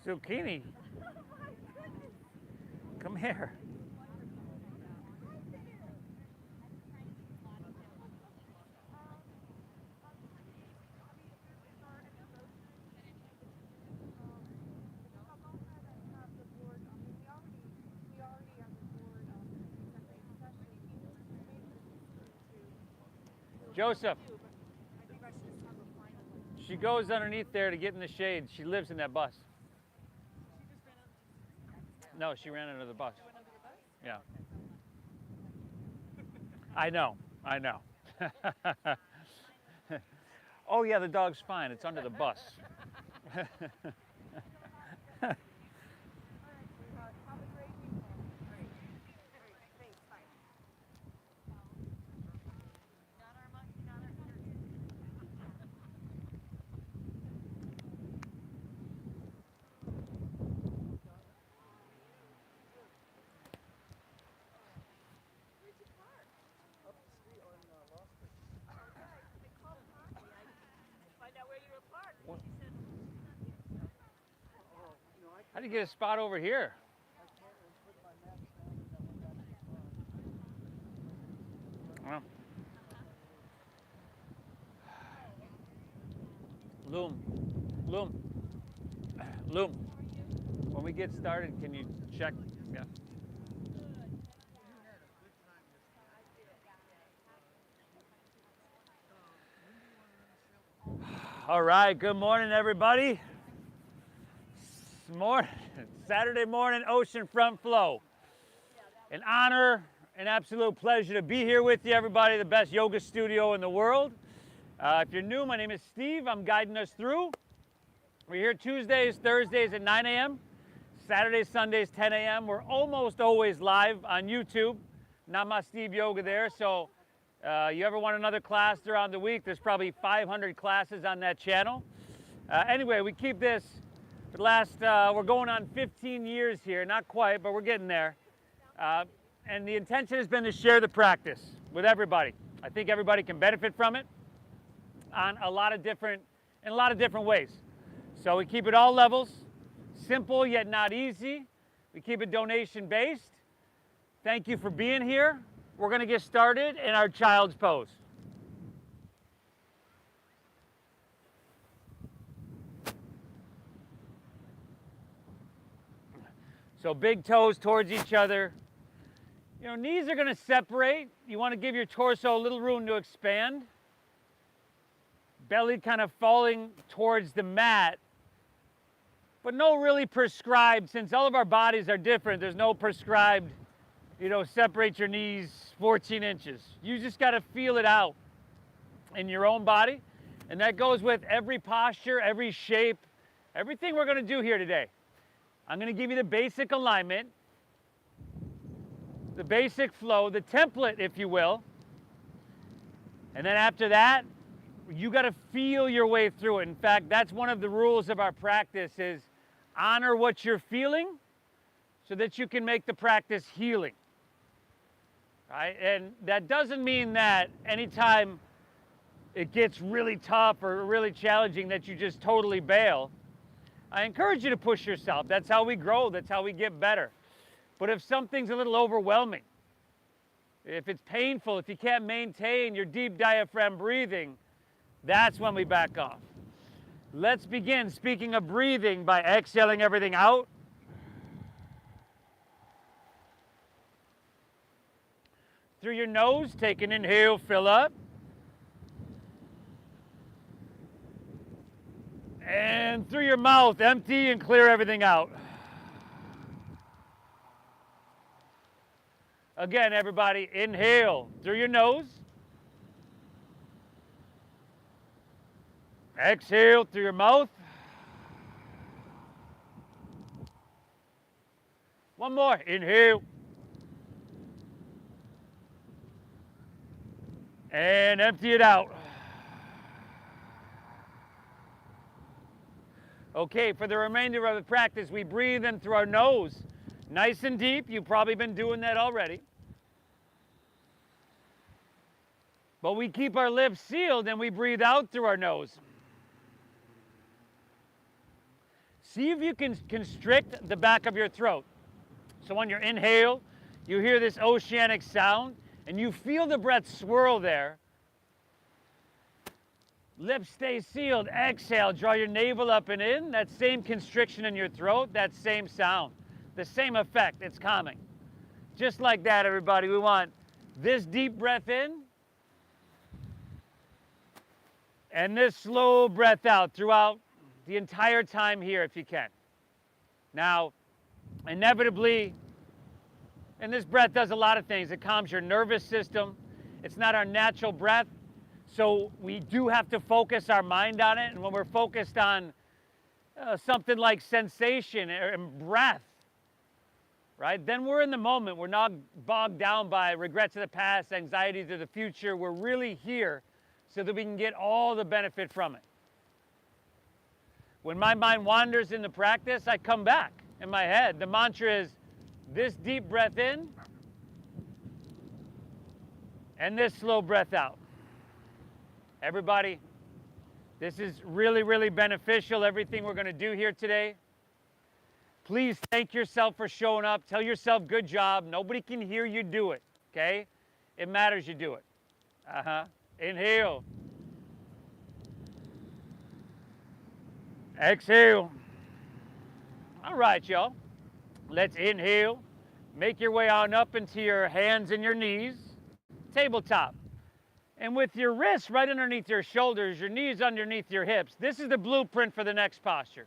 Zucchini. Come here. Joseph. She goes underneath there to get in the shade. She lives in that bus. No, she ran under the bus. Yeah. I know. Oh yeah, the dog's fine. It's under the bus. How do you get a spot over here? Loom. When we get started, can you check? Yeah. All right, good morning, everybody. Saturday morning Oceanfront flow. An honor, an absolute pleasure to be here with you, everybody. The best yoga studio in the world. If you're new, my name is Steve. I'm guiding us through. We're here Tuesdays, Thursdays at 9 a.m., Saturdays, Sundays, 10 a.m. We're almost always live on YouTube. Nama Steve Yoga there. So you ever want another class throughout the week, there's probably 500 classes on that channel. Anyway, we keep this for the last, we're going on 15 years here. Not quite, but we're getting there. And the intention has been to share the practice with everybody. I think everybody can benefit from it on in a lot of different ways. So we keep it all levels, simple yet not easy. We keep it donation based. Thank you for being here. We're going to get started in our child's pose. So big toes towards each other. You know, knees are going to separate. You want to give your torso a little room to expand. Belly kind of falling towards the mat. But no really prescribed, since all of our bodies are different, there's no prescribed, separate your knees 14 inches. You just got to feel it out in your own body. And that goes with every posture, every shape, everything we're going to do here today. I'm going to give you the basic alignment, the basic flow, the template, if you will. And then after that, you got to feel your way through it. In fact, that's one of the rules of our practice is honor what you're feeling so that you can make the practice healing. Right? And that doesn't mean that anytime it gets really tough or really challenging that you just totally bail. I encourage you to push yourself. That's how we grow. That's how we get better. But if something's a little overwhelming, if it's painful, if you can't maintain your deep diaphragm breathing, that's when we back off. Let's begin, speaking of breathing, by exhaling everything out. Through your nose, take an inhale, fill up. And through your mouth, empty and clear everything out. Again, everybody, inhale through your nose. Exhale through your mouth. One more, inhale. And empty it out. Okay, for the remainder of the practice, we breathe in through our nose, nice and deep. You've probably been doing that already. But we keep our lips sealed and we breathe out through our nose. See if you can constrict the back of your throat. So when you inhale, you hear this oceanic sound, and you feel the breath swirl there. Lips stay sealed. Exhale, draw your navel up and in. That same constriction in your throat, that same sound. The same effect, it's calming. Just like that, everybody. We want this deep breath in, and this slow breath out throughout the entire time here, if you can. Now, inevitably, and this breath does a lot of things. It calms your nervous system. It's not our natural breath, so we do have to focus our mind on it. And when we're focused on something like sensation and breath, right, then we're in the moment. We're not bogged down by regrets of the past, anxieties of the future. We're really here so that we can get all the benefit from it. When my mind wanders in the practice, I come back in my head. The mantra is this deep breath in and this slow breath out. Everybody, this is really, really beneficial, everything we're going to do here today. Please thank yourself for showing up. Tell yourself good job. Nobody can hear you do it, okay? It matters you do it. Inhale. Exhale. All right, y'all. Let's inhale. Make your way on up into your hands and your knees. Tabletop. And with your wrists right underneath your shoulders, your knees underneath your hips, this is the blueprint for the next posture.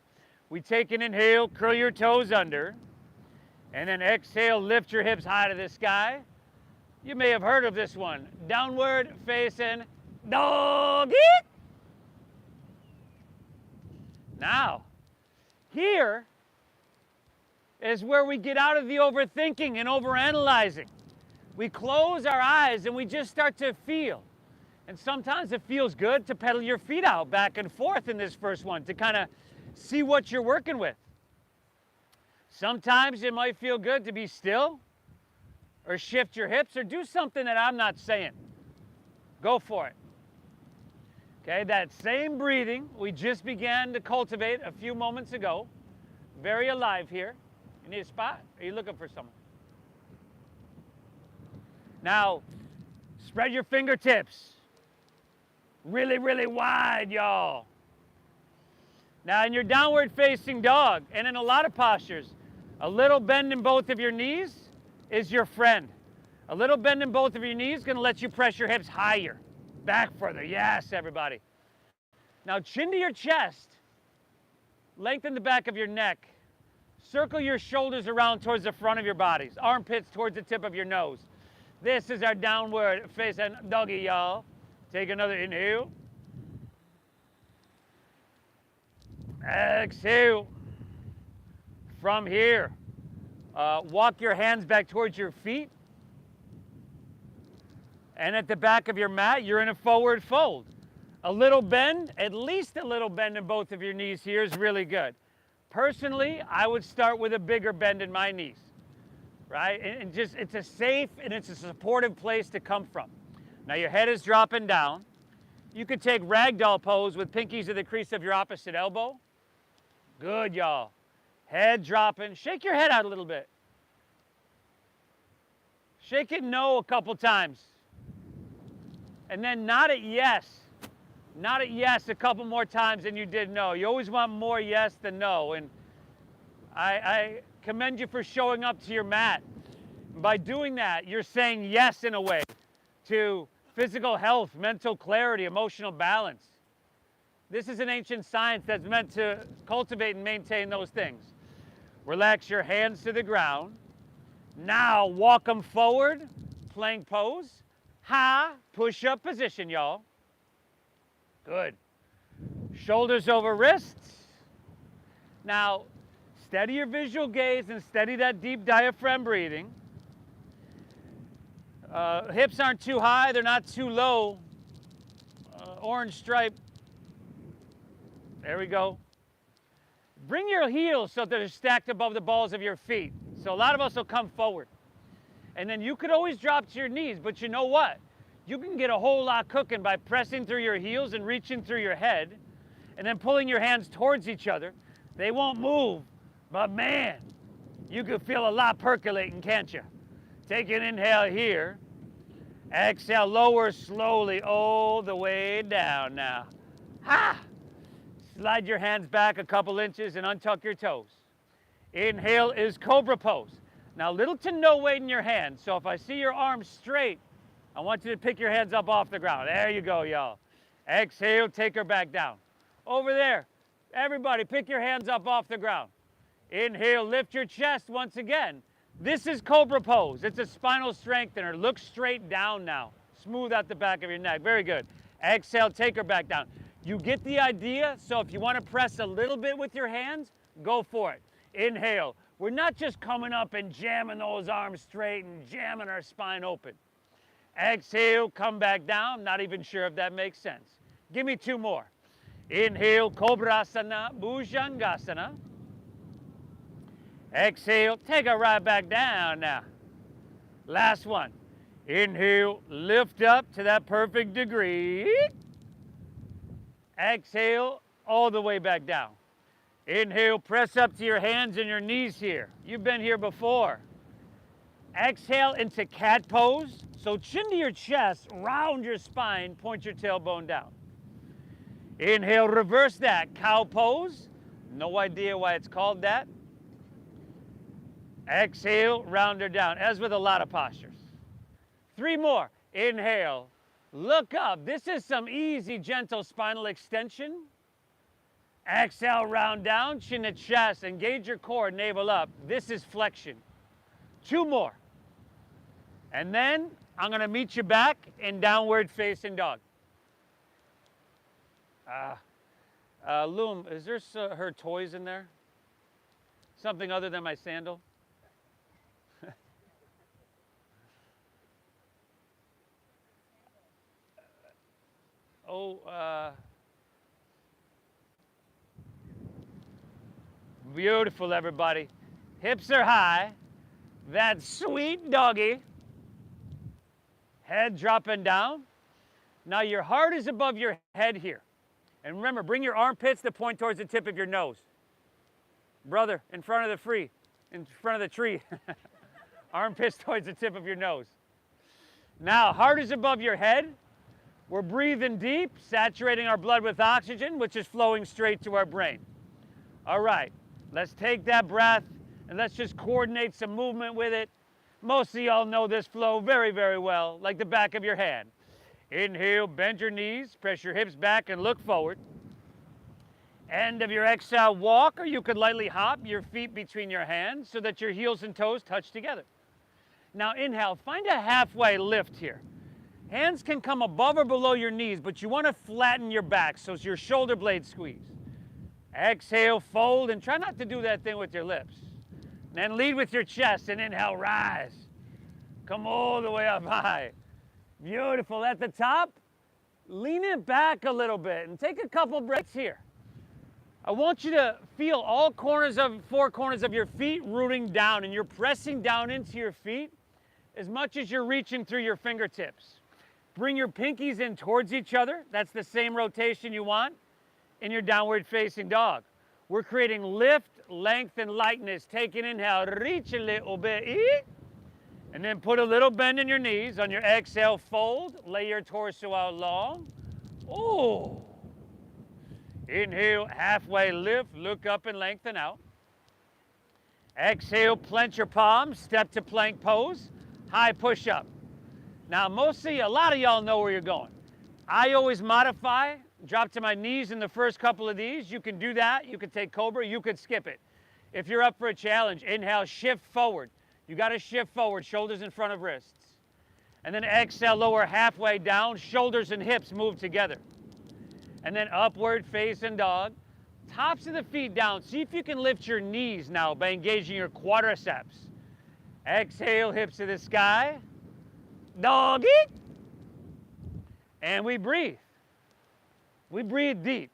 We take an inhale, curl your toes under, and then exhale, lift your hips high to the sky. You may have heard of this one. Downward facing dog. Now, here is where we get out of the overthinking and overanalyzing. We close our eyes and we just start to feel. And sometimes it feels good to pedal your feet out back and forth in this first one to kind of see what you're working with. Sometimes it might feel good to be still or shift your hips or do something that I'm not saying. Go for it. Okay, that same breathing we just began to cultivate a few moments ago. Very alive here. You need a spot? Are you looking for someone? Now, spread your fingertips. Really, really wide, y'all. Now, in your downward facing dog, and in a lot of postures, a little bend in both of your knees is your friend. A little bend in both of your knees is going to let you press your hips higher. Back further. Yes, everybody. Now, chin to your chest. Lengthen the back of your neck. Circle your shoulders around towards the front of your bodies. Armpits towards the tip of your nose. This is our downward facing doggy, y'all. Take another inhale. Exhale. From here, walk your hands back towards your feet. And at the back of your mat, you're in a forward fold. A little bend, at least a little bend in both of your knees here is really good. Personally, I would start with a bigger bend in my knees, right? And just, it's a safe and it's a supportive place to come from. Now your head is dropping down. You could take ragdoll pose with pinkies to the crease of your opposite elbow. Good, y'all. Head dropping. Shake your head out a little bit. Shake it no a couple times. And then nod it yes. Nod it yes a couple more times than you did no. You always want more yes than no. And I commend you for showing up to your mat. By doing that, you're saying yes in a way to physical health, mental clarity, emotional balance. This is an ancient science that's meant to cultivate and maintain those things. Relax your hands to the ground. Now walk them forward, plank pose. Ha, push-up position, y'all. Good. Shoulders over wrists. Now, steady your visual gaze and steady that deep diaphragm breathing. Hips aren't too high, they're not too low. Orange stripe. There we go. Bring your heels so that they're stacked above the balls of your feet. So a lot of us will come forward. And then you could always drop to your knees, but you know what? You can get a whole lot cooking by pressing through your heels and reaching through your head, and then pulling your hands towards each other. They won't move, but man, you can feel a lot percolating, can't you? Take an inhale here. Exhale, lower slowly all the way down now. Ha! Slide your hands back a couple inches and untuck your toes. Inhale is Cobra pose. Now, little to no weight in your hands, so if I see your arms straight, I want you to pick your hands up off the ground. There you go, y'all. Exhale, take her back down. Over there, everybody, pick your hands up off the ground. Inhale, lift your chest once again. This is Cobra pose. It's a spinal strengthener. Look straight down now. Smooth out the back of your neck. Very good. Exhale, take her back down. You get the idea? So if you want to press a little bit with your hands, go for it. Inhale. We're not just coming up and jamming those arms straight and jamming our spine open. Exhale, come back down. Not even sure if that makes sense. Give me two more. Inhale, Cobrasana, Bhujangasana. Exhale, take it right back down now. Last one. Inhale, lift up to that perfect degree. Exhale, all the way back down. Inhale, press up to your hands and your knees here. You've been here before. Exhale into cat pose. So chin to your chest, round your spine, point your tailbone down. Inhale, reverse that, cow pose. No idea why it's called that. Exhale, round her down, as with a lot of postures. Three more. Inhale, look up. This is some easy, gentle spinal extension. Exhale, round down, chin to chest, engage your core, navel up. This is flexion. Two more. And then I'm gonna meet you back in downward facing dog. Loom, is there her toys in there? Something other than my sandal? Beautiful, everybody. Hips are high. That sweet doggy. Head dropping down. Now your heart is above your head here. And remember, bring your armpits to point towards the tip of your nose. Brother, in front of the tree. Armpits towards the tip of your nose. Now, heart is above your head. We're breathing deep, saturating our blood with oxygen, which is flowing straight to our brain. All right, let's take that breath and let's just coordinate some movement with it. Most of y'all know this flow very, very well, like the back of your hand. Inhale, bend your knees, press your hips back and look forward. End of your exhale, walk, or you could lightly hop your feet between your hands so that your heels and toes touch together. Now inhale, find a halfway lift here. Hands can come above or below your knees, but you want to flatten your back so your shoulder blades squeeze. Exhale, fold, and try not to do that thing with your lips. Then lead with your chest and inhale, rise. Come all the way up high. Beautiful. At the top, lean it back a little bit and take a couple breaths here. I want you to feel all four corners of your feet rooting down, and you're pressing down into your feet as much as you're reaching through your fingertips. Bring your pinkies in towards each other. That's the same rotation you want in your downward facing dog. We're creating lift, length, and lightness. Take an inhale, reach a little bit, and then put a little bend in your knees. On your exhale, fold, lay your torso out long. Oh. Inhale, halfway lift, look up and lengthen out. Exhale, plant your palms, step to plank pose, high push up. Now, a lot of y'all know where you're going. I always modify, drop to my knees in the first couple of these. You can do that. You can take Cobra. You could skip it. If you're up for a challenge, inhale, shift forward. You got to shift forward, shoulders in front of wrists. And then exhale, lower halfway down, shoulders and hips move together. And then upward facing dog. Tops of the feet down. See if you can lift your knees now by engaging your quadriceps. Exhale, hips to the sky. Doggy. And we breathe. We breathe deep.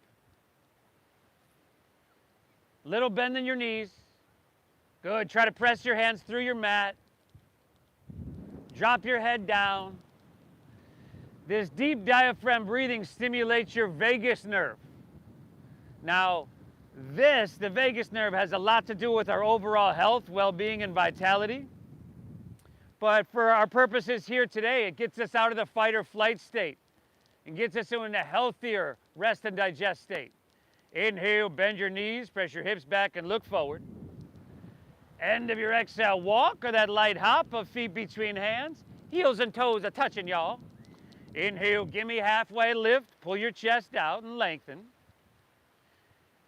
Little bend in your knees. Good. Try to press your hands through your mat. Drop your head down. This deep diaphragm breathing stimulates your vagus nerve. Now, This, the vagus nerve, has a lot to do with our overall health, well-being, and vitality. But for our purposes here today, it gets us out of the fight or flight state and gets us into a healthier rest and digest state. Inhale, bend your knees, press your hips back and look forward. End of your exhale, walk, or that light hop of feet between hands. Heels and toes are touching, y'all. Inhale, give me halfway lift, pull your chest out and lengthen.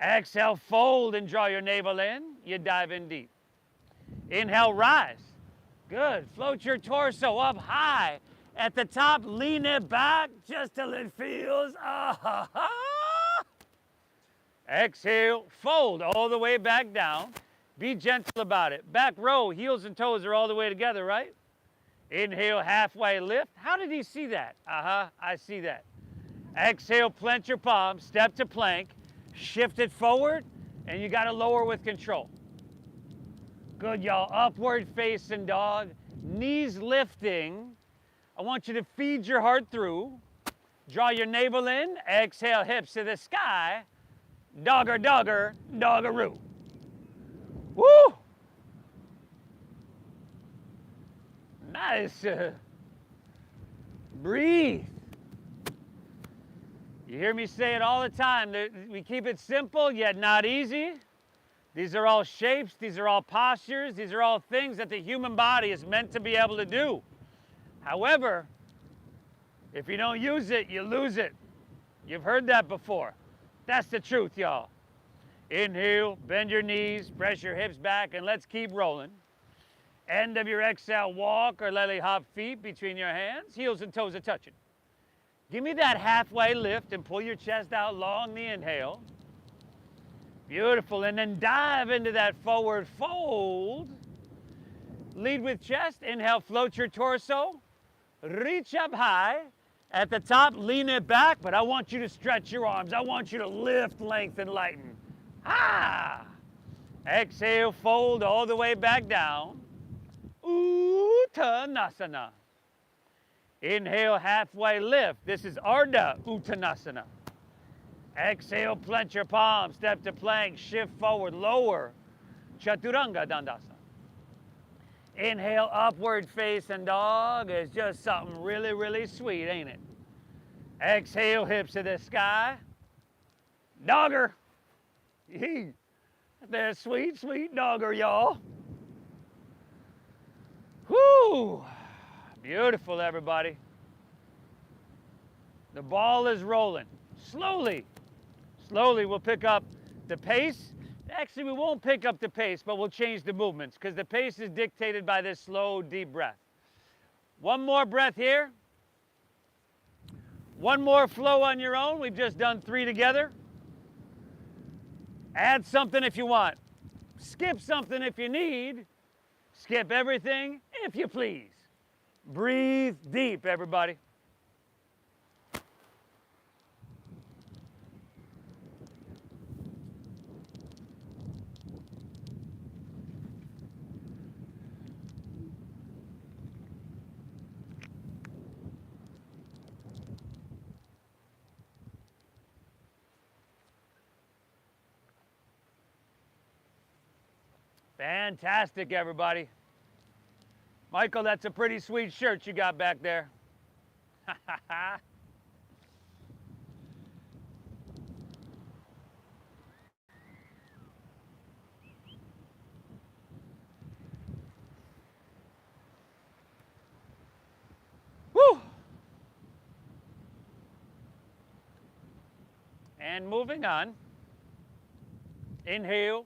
Exhale, fold and draw your navel in. You dive in deep. Inhale, rise. Good. Float your torso up high. At the top, lean it back just till it feels. Exhale, fold all the way back down. Be gentle about it. Back row, heels and toes are all the way together, right? Inhale, halfway lift. How did he see that? I see that. Exhale, plant your palms, step to plank, shift it forward, and you got to lower with control. Good, y'all. Upward facing dog, knees lifting. I want you to feed your heart through. Draw your navel in, exhale, hips to the sky. Dogger, dogger, doggeroo. Woo! Nice. Breathe. You hear me say it all the time. We keep it simple, yet not easy. These are all shapes. These are all postures. These are all things that the human body is meant to be able to do. However, if you don't use it, you lose it. You've heard that before. That's the truth, y'all. Inhale, bend your knees, press your hips back, and let's keep rolling. End of your exhale, walk or lily hop feet between your hands. Heels and toes are touching. Give me that halfway lift and pull your chest out long, the inhale. Beautiful, and then dive into that forward fold. Lead with chest, inhale, float your torso. Reach up high. At the top, lean it back, but I want you to stretch your arms. I want you to lift, lengthen, lighten. Exhale, fold all the way back down. Uttanasana. Inhale, halfway lift. This is Ardha Uttanasana. Exhale, plant your palms, step to plank, shift forward, lower. Chaturanga Dandasana. Inhale, upward facing dog. It's just something really, really sweet, ain't it? Exhale, hips to the sky. Dogger. There's sweet, sweet dogger, y'all. Whoo! Beautiful, everybody. The ball is rolling. Slowly, slowly we'll pick up the pace. Actually, we won't pick up the pace, but we'll change the movements because the pace is dictated by this slow, deep breath. One more breath here. One more flow on your own. We've just done 3 together. Add something if you want. Skip something if you need. Skip everything if you please. Breathe deep, everybody. Fantastic, everybody. Michael, that's a pretty sweet shirt you got back there. Woo! And moving on. Inhale.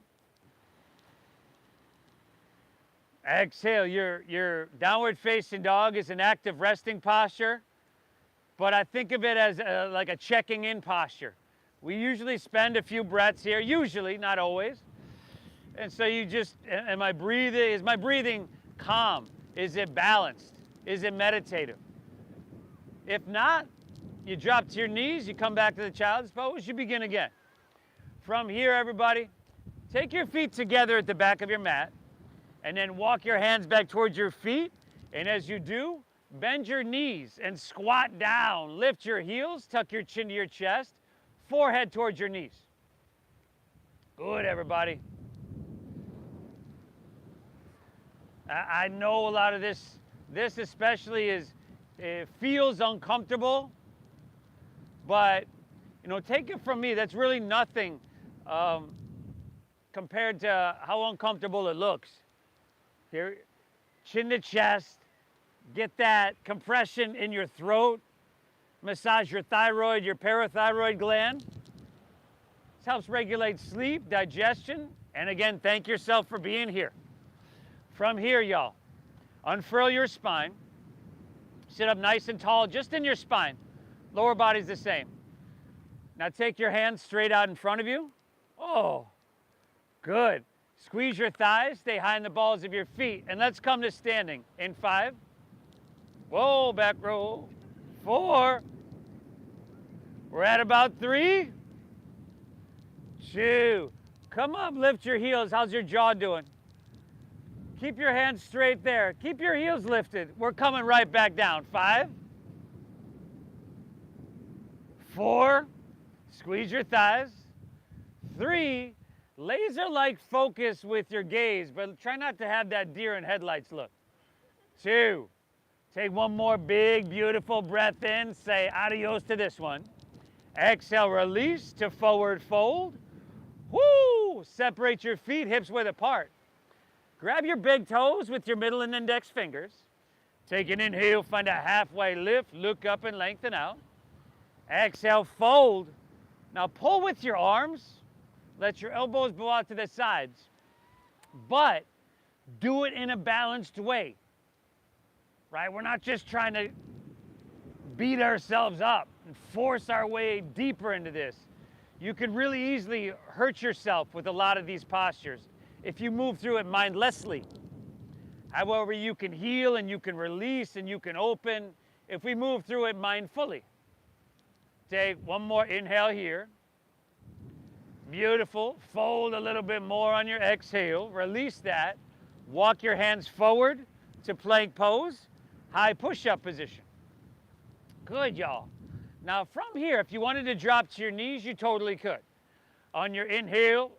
Exhale. Your downward facing dog is an active resting posture, but I think of it as like a checking in posture. We usually spend a few breaths here, usually, not always. And so you just, is my breathing calm? Is it balanced? Is it meditative? If not, you drop to your knees, you come back to the child's pose, you begin again. From here, everybody, take your feet together at the back of your mat. And then walk your hands back towards your feet. And as you do, bend your knees and squat down. Lift your heels, tuck your chin to your chest, forehead towards your knees. everybody. I know a lot of this especially it feels uncomfortable, but you know, take it from me, that's really nothing compared to how uncomfortable it looks. Here, chin to chest, get that compression in your throat, massage your thyroid, your parathyroid gland. This helps regulate sleep, digestion, and again, thank yourself for being here. From here, y'all, unfurl your spine, sit up nice and tall, just in your spine. Lower body's the same. Now take your hands straight out in front of you. Oh, good. Squeeze your thighs, stay high in the balls of your feet, and let's come to standing in 5. Whoa, back row. 4. We're at about 3. 2. Come up, lift your heels. How's your jaw doing? Keep your hands straight there. Keep your heels lifted. We're coming right back down. 5. 4. Squeeze your thighs. 3. Laser-like focus with your gaze, but try not to have that deer in headlights look. 2. Take one more big, beautiful breath in. Say adios to this one. Exhale, release to forward fold. Woo! Separate your feet, hips width apart. Grab your big toes with your middle and index fingers. Take an inhale, find a halfway lift, look up and lengthen out. Exhale, fold. Now pull with your arms. Let your elbows blow out to the sides. But do it in a balanced way. Right? We're not just trying to beat ourselves up and force our way deeper into this. You could really easily hurt yourself with a lot of these postures if you move through it mindlessly. However, you can heal and you can release and you can open if we move through it mindfully. Take one more inhale here. Beautiful. Fold a little bit more on your exhale. Release that. Walk your hands forward to plank pose. High push-up position. Good, y'all. Now from here, if you wanted to drop to your knees, you totally could. On your inhale,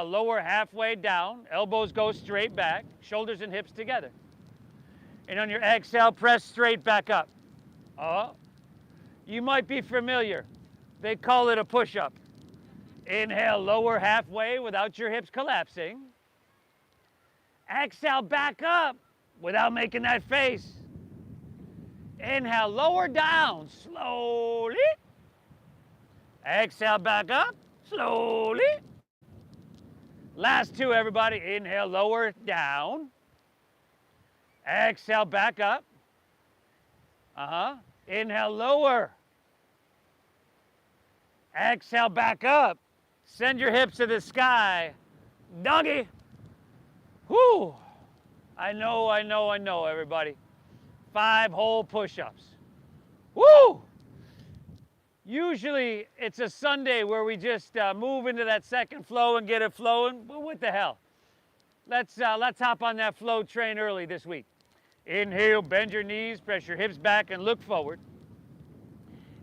lower halfway down. Elbows go straight back. Shoulders and hips together. And on your exhale, press straight back up. Oh, you might be familiar. They call it a push-up. Inhale, lower halfway without your hips collapsing. Exhale, back up without making that face. Inhale, lower down, slowly. Exhale, back up, slowly. Last 2, everybody. Inhale, lower, down. Exhale, back up. Inhale, lower. Exhale, back up. Send your hips to the sky. Doggy. Whoo. I know, everybody. 5 whole push-ups. Woo! Usually it's a Sunday where we just move into that second flow and get it flowing. But what the hell? Let's hop on that flow train early this week. Inhale, bend your knees, press your hips back and look forward.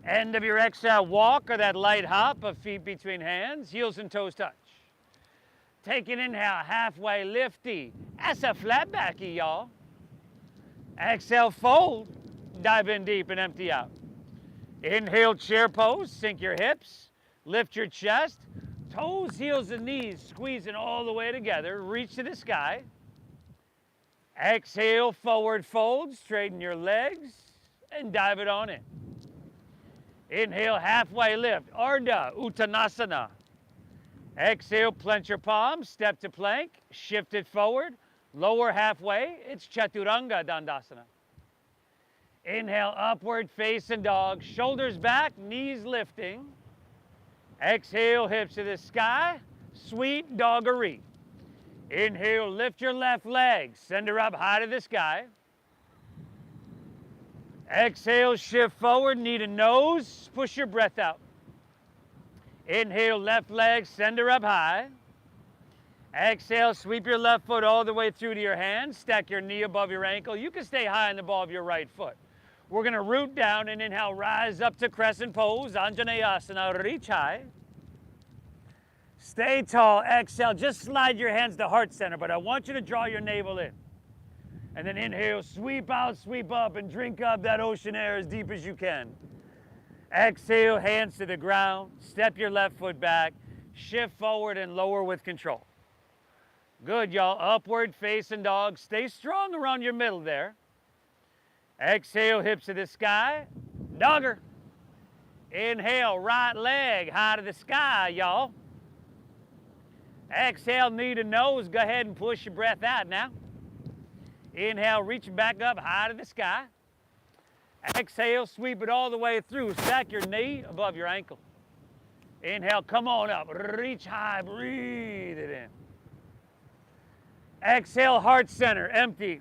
End of your exhale, walk or that light hop of feet between hands, heels and toes touch. Take an inhale, halfway lifty. That's a flat backy, y'all. Exhale, fold. Dive in deep and empty out. Inhale, chair pose, sink your hips, lift your chest, toes, heels, and knees squeezing all the way together. Reach to the sky. Exhale, forward fold, straighten your legs, and dive it on in. Inhale, halfway lift, Ardha Uttanasana. Exhale, plant your palms, step to plank, shift it forward, lower halfway, it's Chaturanga Dandasana. Inhale, upward facing dog, shoulders back, knees lifting. Exhale, hips to the sky, sweet doggery. Inhale, lift your left leg, send her up high to the sky. Exhale, shift forward, knee to nose, push your breath out. Inhale, left leg, send her up high. Exhale, sweep your left foot all the way through to your hand, stack your knee above your ankle. You can stay high on the ball of your right foot. We're gonna root down and inhale, rise up to crescent pose, Anjaneyasana, reach high. Stay tall, exhale. Just slide your hands to heart center, but I want you to draw your navel in. And then inhale, sweep out, sweep up, and drink up that ocean air as deep as you can. Exhale, hands to the ground. Step your left foot back. Shift forward and lower with control. Good, y'all. Upward facing dog. Stay strong around your middle there. Exhale, hips to the sky. Dogger. Inhale, right leg high to the sky, y'all. Exhale, knee to nose. Go ahead and push your breath out now. Inhale, reach back up high to the sky. Exhale, sweep it all the way through. Stack your knee above your ankle. Inhale, come on up. Reach high, breathe it in. Exhale, heart center, empty.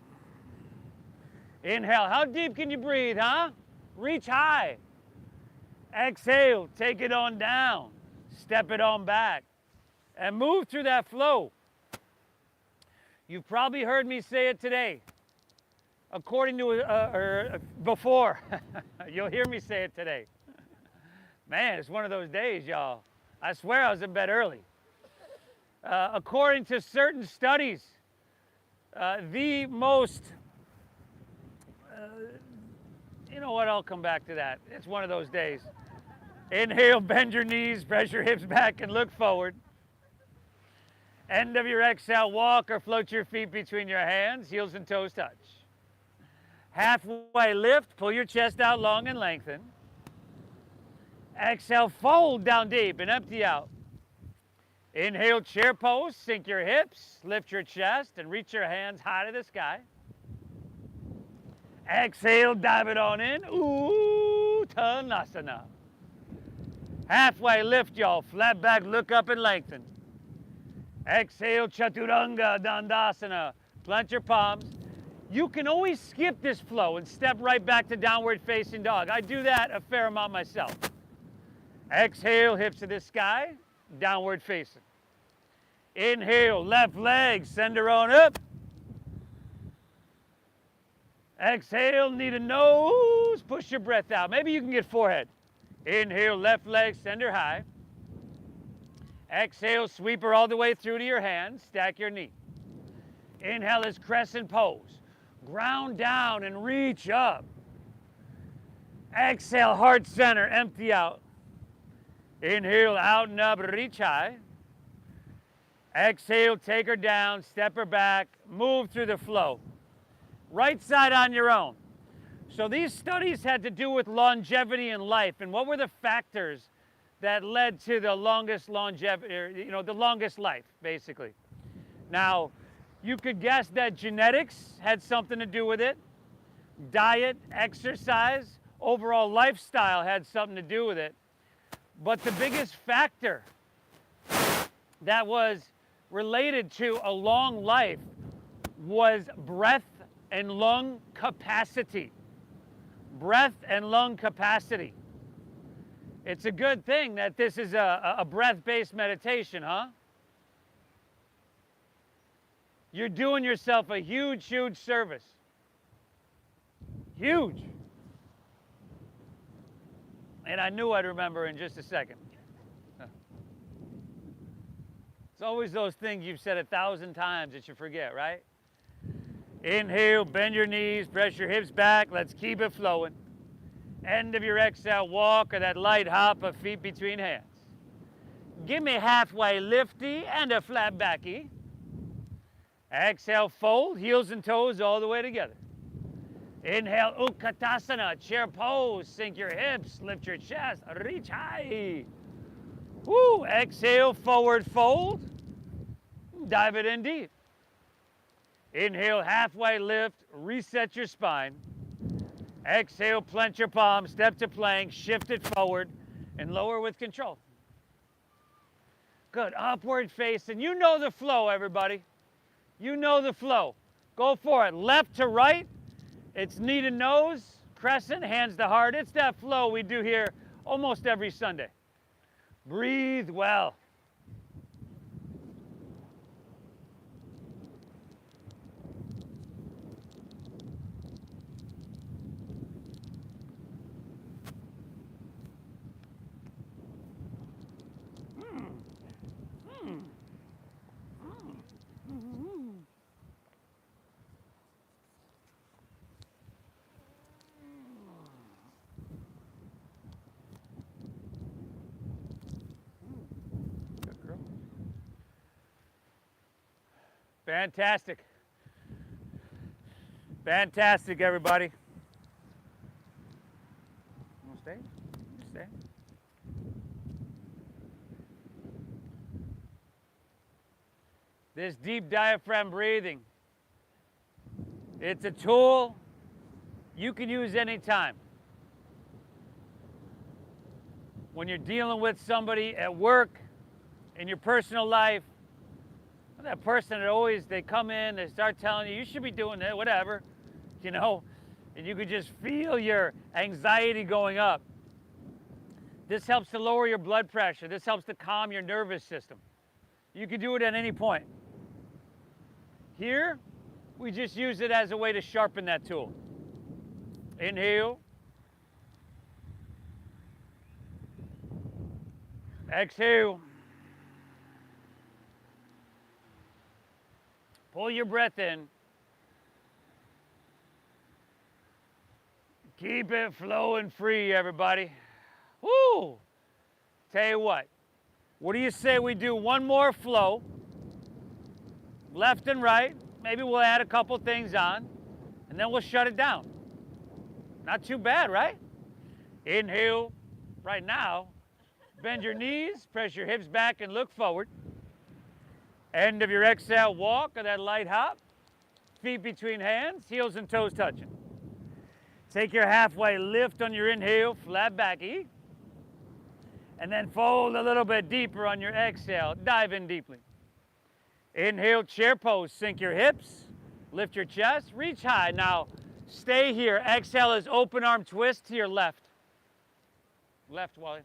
Inhale, how deep can you breathe, huh? Reach high. Exhale, take it on down. Step it on back. And move through that flow. You've probably heard me say it today. According to, or before. You'll hear me say it today. Man, it's one of those days, y'all. I swear I was in bed early. According to certain studies, the most, you know what, I'll come back to that. It's one of those days. Inhale, bend your knees, press your hips back and look forward. End of your exhale, walk or float your feet between your hands, heels and toes touch. Halfway lift, pull your chest out long and lengthen. Exhale, fold down deep and empty out. Inhale, chair pose, sink your hips, lift your chest and reach your hands high to the sky. Exhale, dive it on in, Uttanasana. Halfway lift, y'all, flat back, look up and lengthen. Exhale, Chaturanga Dandasana. Plant your palms. You can always skip this flow and step right back to downward facing dog. I do that a fair amount myself. Exhale, hips to the sky, downward facing. Inhale, left leg, send her on up. Exhale, knee to nose, push your breath out. Maybe you can get forehead. Inhale, left leg, send her high. Exhale, sweep her all the way through to your hands, stack your knee. Inhale is crescent pose. Ground down and reach up. Exhale, heart center, empty out. Inhale, out and up, reach high. Exhale, take her down, step her back, move through the flow. Right side on your own. So these studies had to do with longevity in life, and what were the factors that led to the longest longevity, the longest life, basically. Now, you could guess that genetics had something to do with it. Diet, exercise, overall lifestyle had something to do with it. But the biggest factor that was related to a long life was breath and lung capacity. Breath and lung capacity. It's a good thing that this is a breath-based meditation, huh? You're doing yourself a huge, huge service. Huge. And I knew I'd remember in just a second. It's always those things you've said 1,000 times that you forget, right? Inhale, bend your knees, press your hips back. Let's keep it flowing. End of your exhale, walk or that light hop of feet between hands. Give me halfway lifty and a flat backy. Exhale, fold, heels and toes all the way together. Inhale, Utkatasana, chair pose, sink your hips, lift your chest, reach high. Woo, exhale, forward fold, dive it in deep. Inhale, halfway lift, reset your spine. Exhale, plant your palms, step to plank, shift it forward, and lower with control. Good, upward facing. You know the flow, everybody. You know the flow. Go for it. Left to right, it's knee to nose, crescent, hands to heart. It's that flow we do here almost every Sunday. Breathe well. Fantastic. Fantastic, everybody. You want to stay? You stay. This deep diaphragm breathing, it's a tool you can use anytime. When you're dealing with somebody at work, in your personal life, that person that always, they come in, they start telling you, you should be doing that, whatever, you know, and you could just feel your anxiety going up. This helps to lower your blood pressure. This helps to calm your nervous system. You can do it at any point. Here, we just use it as a way to sharpen that tool. Inhale. Exhale. Pull your breath in. Keep it flowing free, everybody. Woo! Tell you what do you say we do one more flow, left and right, maybe we'll add a couple things on, and then we'll shut it down. Not too bad, right? Inhale, right now, bend your knees, press your hips back and look forward. End of your exhale, walk or that light hop. Feet between hands, heels and toes touching. Take your halfway lift on your inhale, flat back E. And then fold a little bit deeper on your exhale. Dive in deeply. Inhale, chair pose. Sink your hips, lift your chest, reach high. Now, stay here. Exhale is open arm twist to your left. Left, Wally.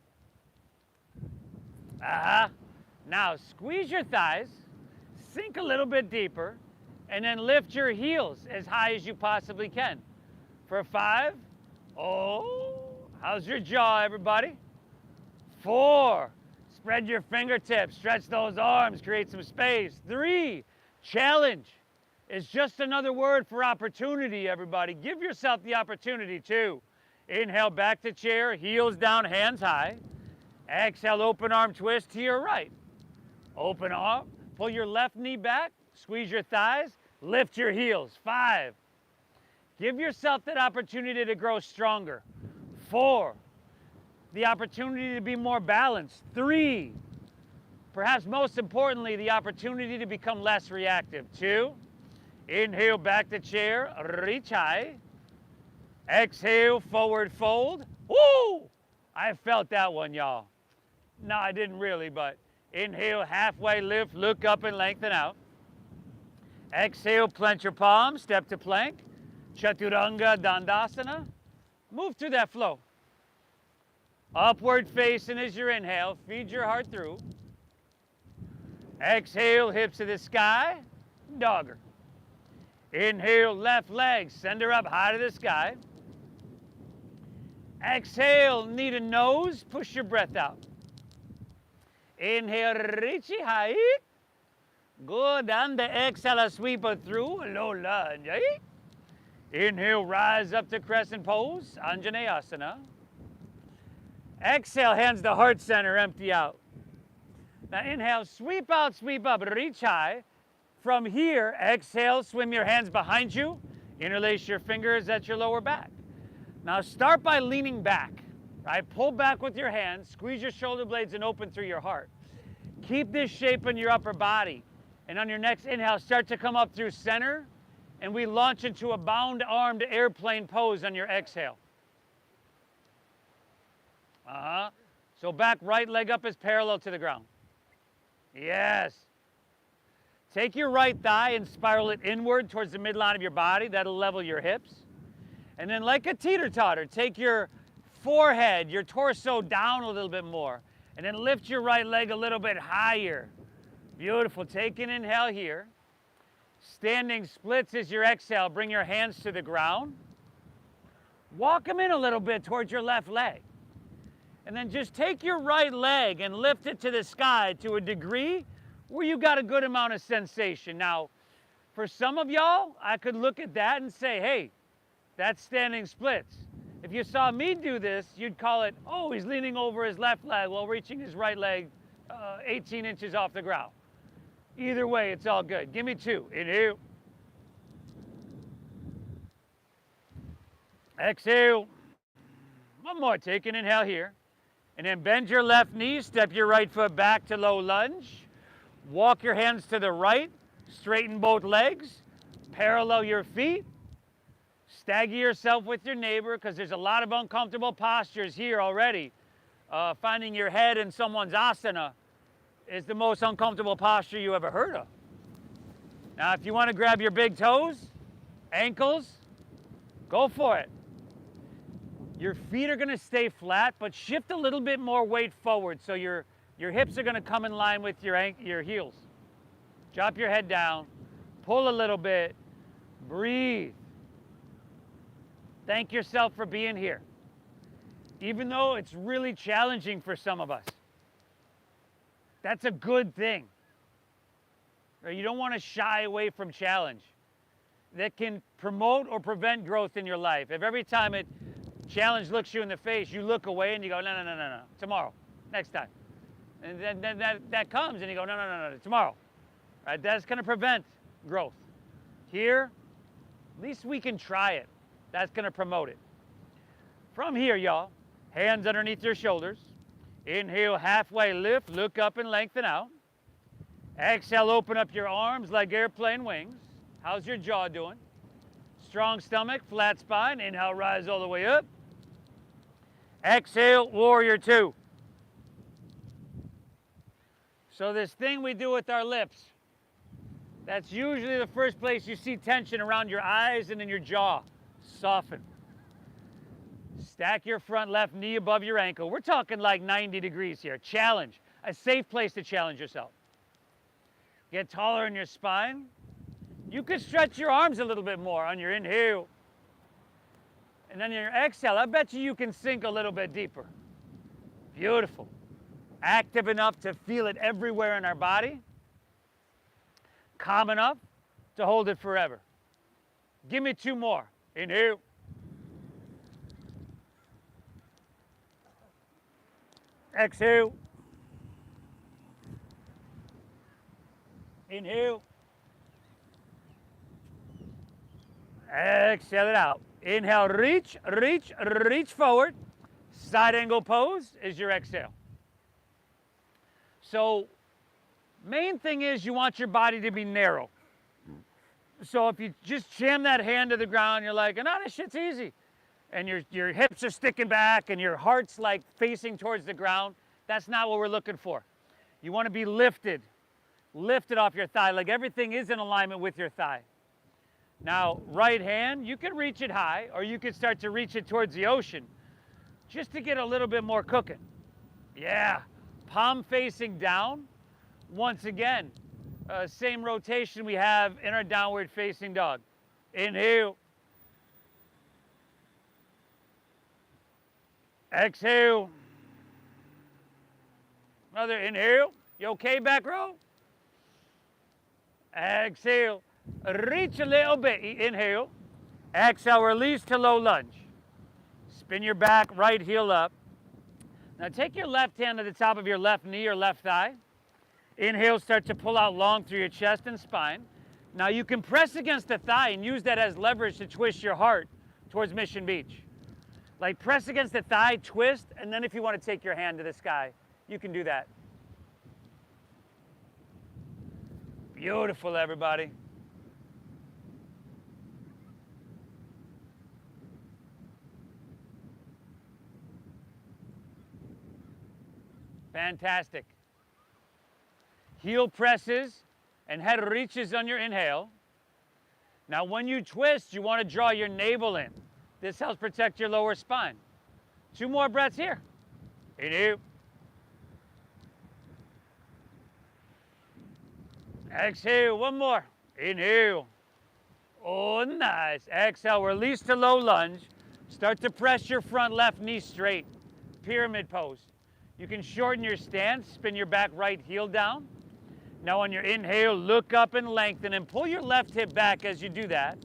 Now, squeeze your thighs. Sink a little bit deeper, and then lift your heels as high as you possibly can. For 5, how's your jaw, everybody? 4, spread your fingertips, stretch those arms, create some space. 3, challenge is just another word for opportunity, everybody. Give yourself the opportunity to. Inhale, back to chair, heels down, hands high. Exhale, open arm twist to your right. Open arm. Pull your left knee back, squeeze your thighs, lift your heels. 5. Give yourself that opportunity to grow stronger. 4. The opportunity to be more balanced. 3. Perhaps most importantly, the opportunity to become less reactive. 2. Inhale, back to chair, reach high. Exhale, forward fold. Woo! I felt that one, y'all. No, I didn't really, but inhale, halfway lift, look up and lengthen out. Exhale, plant your palms, step to plank. Chaturanga Dandasana. Move through that flow. Upward facing is your inhale. Feed your heart through. Exhale, hips to the sky. Dogger. Inhale, left leg, send her up high to the sky. Exhale, knee to nose, push your breath out. Inhale, reach high. Good, and the exhale, sweep it through, low lunge. Inhale, rise up to crescent pose, Anjaneyasana. Exhale, hands to heart center, empty out. Now inhale, sweep out, sweep up, reach high. From here, exhale, swim your hands behind you, interlace your fingers at your lower back. Now start by leaning back, right? Pull back with your hands, squeeze your shoulder blades and open through your heart. Keep this shape in your upper body. And on your next inhale, start to come up through center, and we launch into a bound-armed airplane pose on your exhale. So back right leg up is parallel to the ground. Yes. Take your right thigh and spiral it inward towards the midline of your body. That'll level your hips. And then like a teeter-totter, take your forehead, your torso down a little bit more. And then lift your right leg a little bit higher. Beautiful. Take an inhale here. Standing splits is your exhale. Bring your hands to the ground. Walk them in a little bit towards your left leg. And then just take your right leg and lift it to the sky to a degree where you got a good amount of sensation. Now, for some of y'all, I could look at that and say, hey, that's standing splits. If you saw me do this, you'd call it, oh, he's leaning over his left leg while reaching his right leg 18 inches off the ground. Either way, it's all good. Give me 2. Inhale. Exhale. One more. Take an inhale here. And then bend your left knee, step your right foot back to low lunge. Walk your hands to the right, straighten both legs, parallel your feet. Stagger yourself with your neighbor because there's a lot of uncomfortable postures here already. Finding your head in someone's asana is the most uncomfortable posture you ever heard of. Now, if you want to grab your big toes, ankles, go for it. Your feet are going to stay flat, but shift a little bit more weight forward so your hips are going to come in line with your heels. Drop your head down, pull a little bit, breathe. Thank yourself for being here. Even though it's really challenging for some of us, that's a good thing. You don't want to shy away from challenge. That can promote or prevent growth in your life. If every time challenge looks you in the face, you look away and you go, no, tomorrow, next time. And then that comes and you go, no, tomorrow. Right? That's going to prevent growth. Here, at least we can try it. That's going to promote it. From here, y'all, hands underneath your shoulders. Inhale, halfway lift, look up and lengthen out. Exhale, open up your arms like airplane wings. How's your jaw doing? Strong stomach, flat spine. Inhale, rise all the way up. Exhale, warrior 2. So this thing we do with our lips, that's usually the first place you see tension around your eyes and in your jaw. Soften. Stack your front left knee above your ankle. We're talking like 90 degrees here. Challenge. A safe place to challenge yourself. Get taller in your spine. You could stretch your arms a little bit more on your inhale. And then your exhale, I bet you can sink a little bit deeper. Beautiful. Active enough to feel it everywhere in our body. Calm enough to hold it forever. Give me 2 more. Inhale. Exhale. Inhale. Exhale it out. Inhale, reach forward. Side angle pose is your exhale. So, main thing is you want your body to be narrow. So if you just jam that hand to the ground, you're like, no, this shit's easy. And your hips are sticking back and your heart's like facing towards the ground. That's not what we're looking for. You want to be lifted off your thigh, like everything is in alignment with your thigh. Now, right hand, you can reach it high, or you can start to reach it towards the ocean, just to get a little bit more cooking. Yeah, palm facing down. Once again, same rotation we have in our downward facing dog. Inhale. Exhale. Another inhale. You okay, back row? Exhale. Reach a little bit. Inhale. Exhale. Release to low lunge. Spin your back, right heel up. Now take your left hand to the top of your left knee or left thigh. Inhale, start to pull out long through your chest and spine. Now you can press against the thigh and use that as leverage to twist your heart towards Mission Beach. Like press against the thigh, twist, and then if you want to take your hand to the sky, you can do that. Beautiful, everybody. Fantastic. Heel presses and head reaches on your inhale. Now when you twist, you want to draw your navel in. This helps protect your lower spine. 2 more breaths here. Inhale. Exhale, 1 more. Inhale. Oh, nice. Exhale, release to low lunge. Start to press your front left knee straight. Pyramid pose. You can shorten your stance, spin your back right heel down. Now on your inhale, look up and lengthen and pull your left hip back as you do that.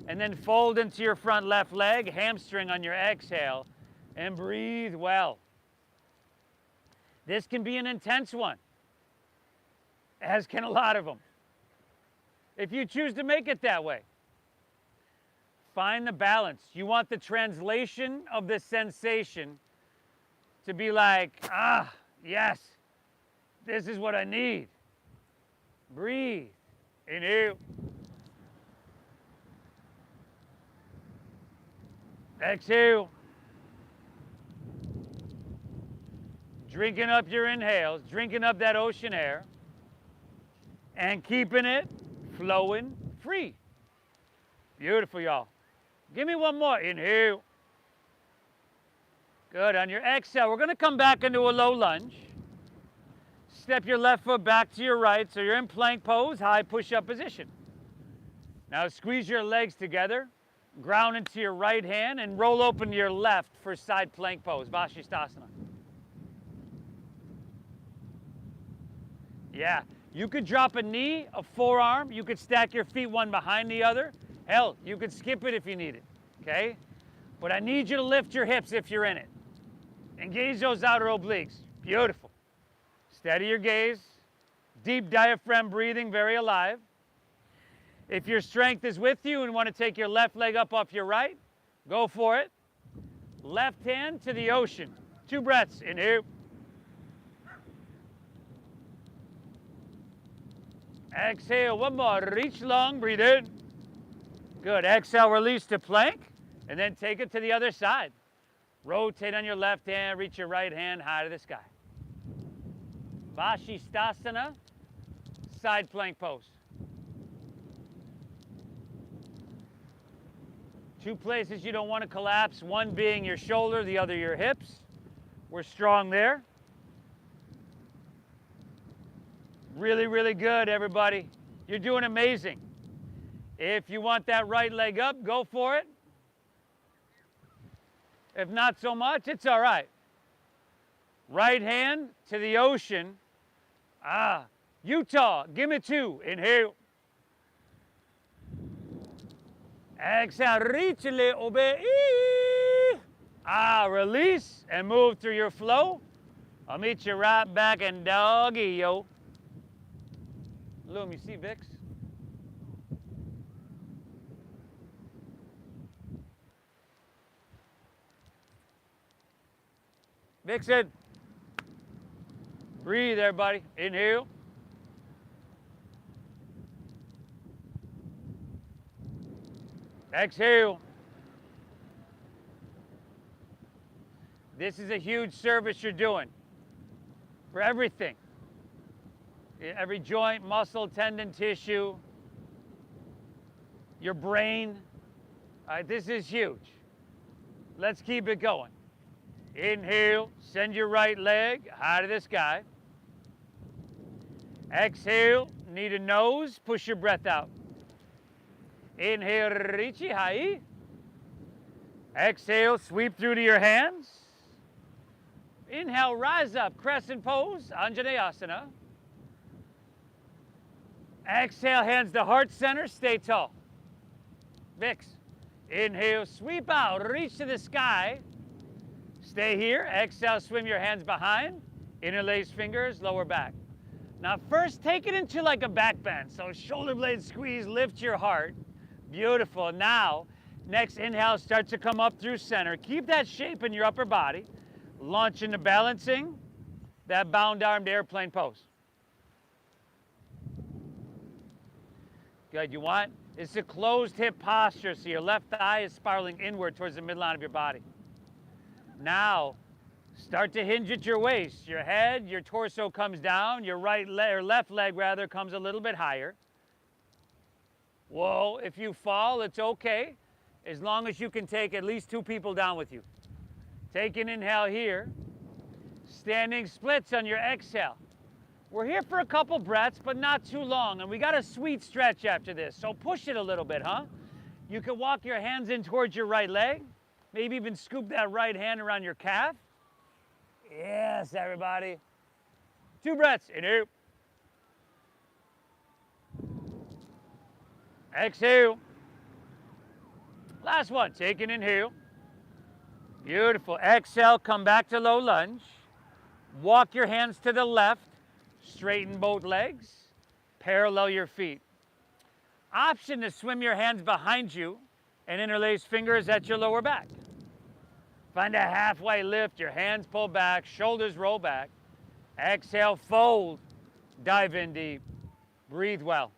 And then fold into your front left leg, hamstring on your exhale, and breathe well. This can be an intense one. as can a lot of them, if you choose to make it that way. Find the balance. You want the translation of the sensation to be like, ah, yes, this is what I need. Breathe. Inhale. Exhale. Drinking up your inhales, drinking up that ocean air, and keeping it flowing free. Beautiful, y'all. Give me one more. Inhale. Good. On your exhale, we're going to come back into a low lunge. Step your left foot back to your right, so you're in plank pose, high push-up position. Now squeeze your legs together, ground into your right hand, and roll open your left for side plank pose, Vashisthasana. Yeah, you could drop a knee, a forearm, you could stack your feet one behind the other. Hell, you could skip it if you need it, okay? But I need you to lift your hips if you're in it. Engage those outer obliques. Beautiful. Steady your gaze. Deep diaphragm breathing, very alive. If your strength is with you and want to take your left leg up off your right, go for it. Left hand to the ocean. 2 breaths. Inhale. Exhale. One more. Reach long. Breathe in. Good. Exhale. Release to plank. And then take it to the other side. Rotate on your left hand. Reach your right hand high to the sky. Vashisthasana. Side plank pose. 2 places you don't want to collapse, one being your shoulder, the other your hips. We're strong there. Really, really good, everybody. You're doing amazing. If you want that right leg up, go for it. If not so much, it's all right. Right hand to the ocean. Ah, Utah, give me 2. Inhale. Exhale, reach a little bit. Ah, release and move through your flow. I'll meet you right back in doggy, yo. Loom, you see Vix? Vixen. Breathe, everybody. Inhale. Exhale. This is a huge service you're doing for everything. Every joint, muscle, tendon, tissue, your brain. All right, this is huge. Let's keep it going. Inhale, send your right leg high to the sky. Exhale, knee to nose, push your breath out. Inhale, Richi, high. Exhale, sweep through to your hands. Inhale, rise up, crescent pose, Anjaneyasana. Exhale, hands to heart center, stay tall. Vix. Inhale, sweep out, reach to the sky. Stay here. Exhale, swim your hands behind. Interlace fingers, lower back. Now first, take it into like a back bend. So shoulder blade squeeze, lift your heart. Beautiful. Now, next inhale, start to come up through center. Keep that shape in your upper body. Launch into balancing. That bound armed airplane pose. Good. You want? It's a closed hip posture, so your left thigh is spiraling inward towards the midline of your body. Now, start to hinge at your waist. Your head, your torso comes down. Your right leg, or left leg rather, comes a little bit higher. Whoa, if you fall, it's okay, as long as you can take at least 2 people down with you. Take an inhale here. Standing splits on your exhale. We're here for a couple breaths, but not too long, and we got a sweet stretch after this, so push it a little bit, huh? You can walk your hands in towards your right leg, maybe even scoop that right hand around your calf. Yes, everybody. 2 breaths. Inhale. Exhale. Last one. Take an inhale. Beautiful. Exhale. Come back to low lunge. Walk your hands to the left. Straighten both legs. Parallel your feet. Option to swim your hands behind you and interlace fingers at your lower back. Find a halfway lift, your hands pull back, shoulders roll back. Exhale, fold, dive in deep. Breathe well.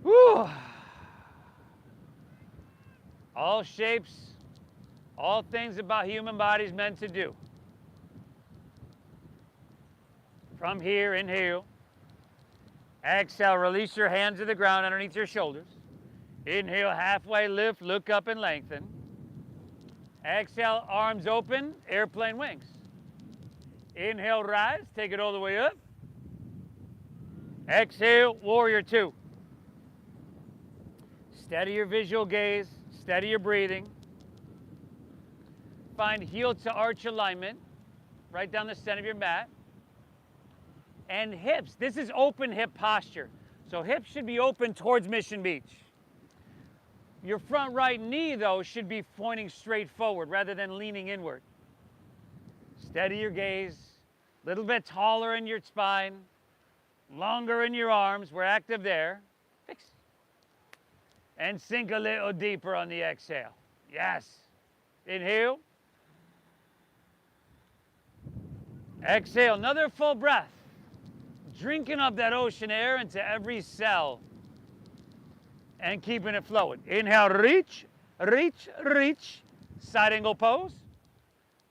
Whew. All shapes, all things about human bodies meant to do. From here, inhale. Exhale, release your hands to the ground underneath your shoulders. Inhale, halfway lift, look up and lengthen. Exhale, arms open, airplane wings. Inhale, rise, take it all the way up. Exhale, warrior two. Steady your visual gaze, steady your breathing. Find heel to arch alignment, right down the center of your mat. And hips, this is open hip posture. So hips should be open towards Mission Beach. Your front right knee, though, should be pointing straight forward rather than leaning inward. Steady your gaze, a little bit taller in your spine, longer in your arms, we're active there. Fix. And sink a little deeper on the exhale. Yes. Inhale. Exhale, another full breath. Drinking up that ocean air into every cell and keeping it flowing. Inhale, reach, reach, reach. Side angle pose.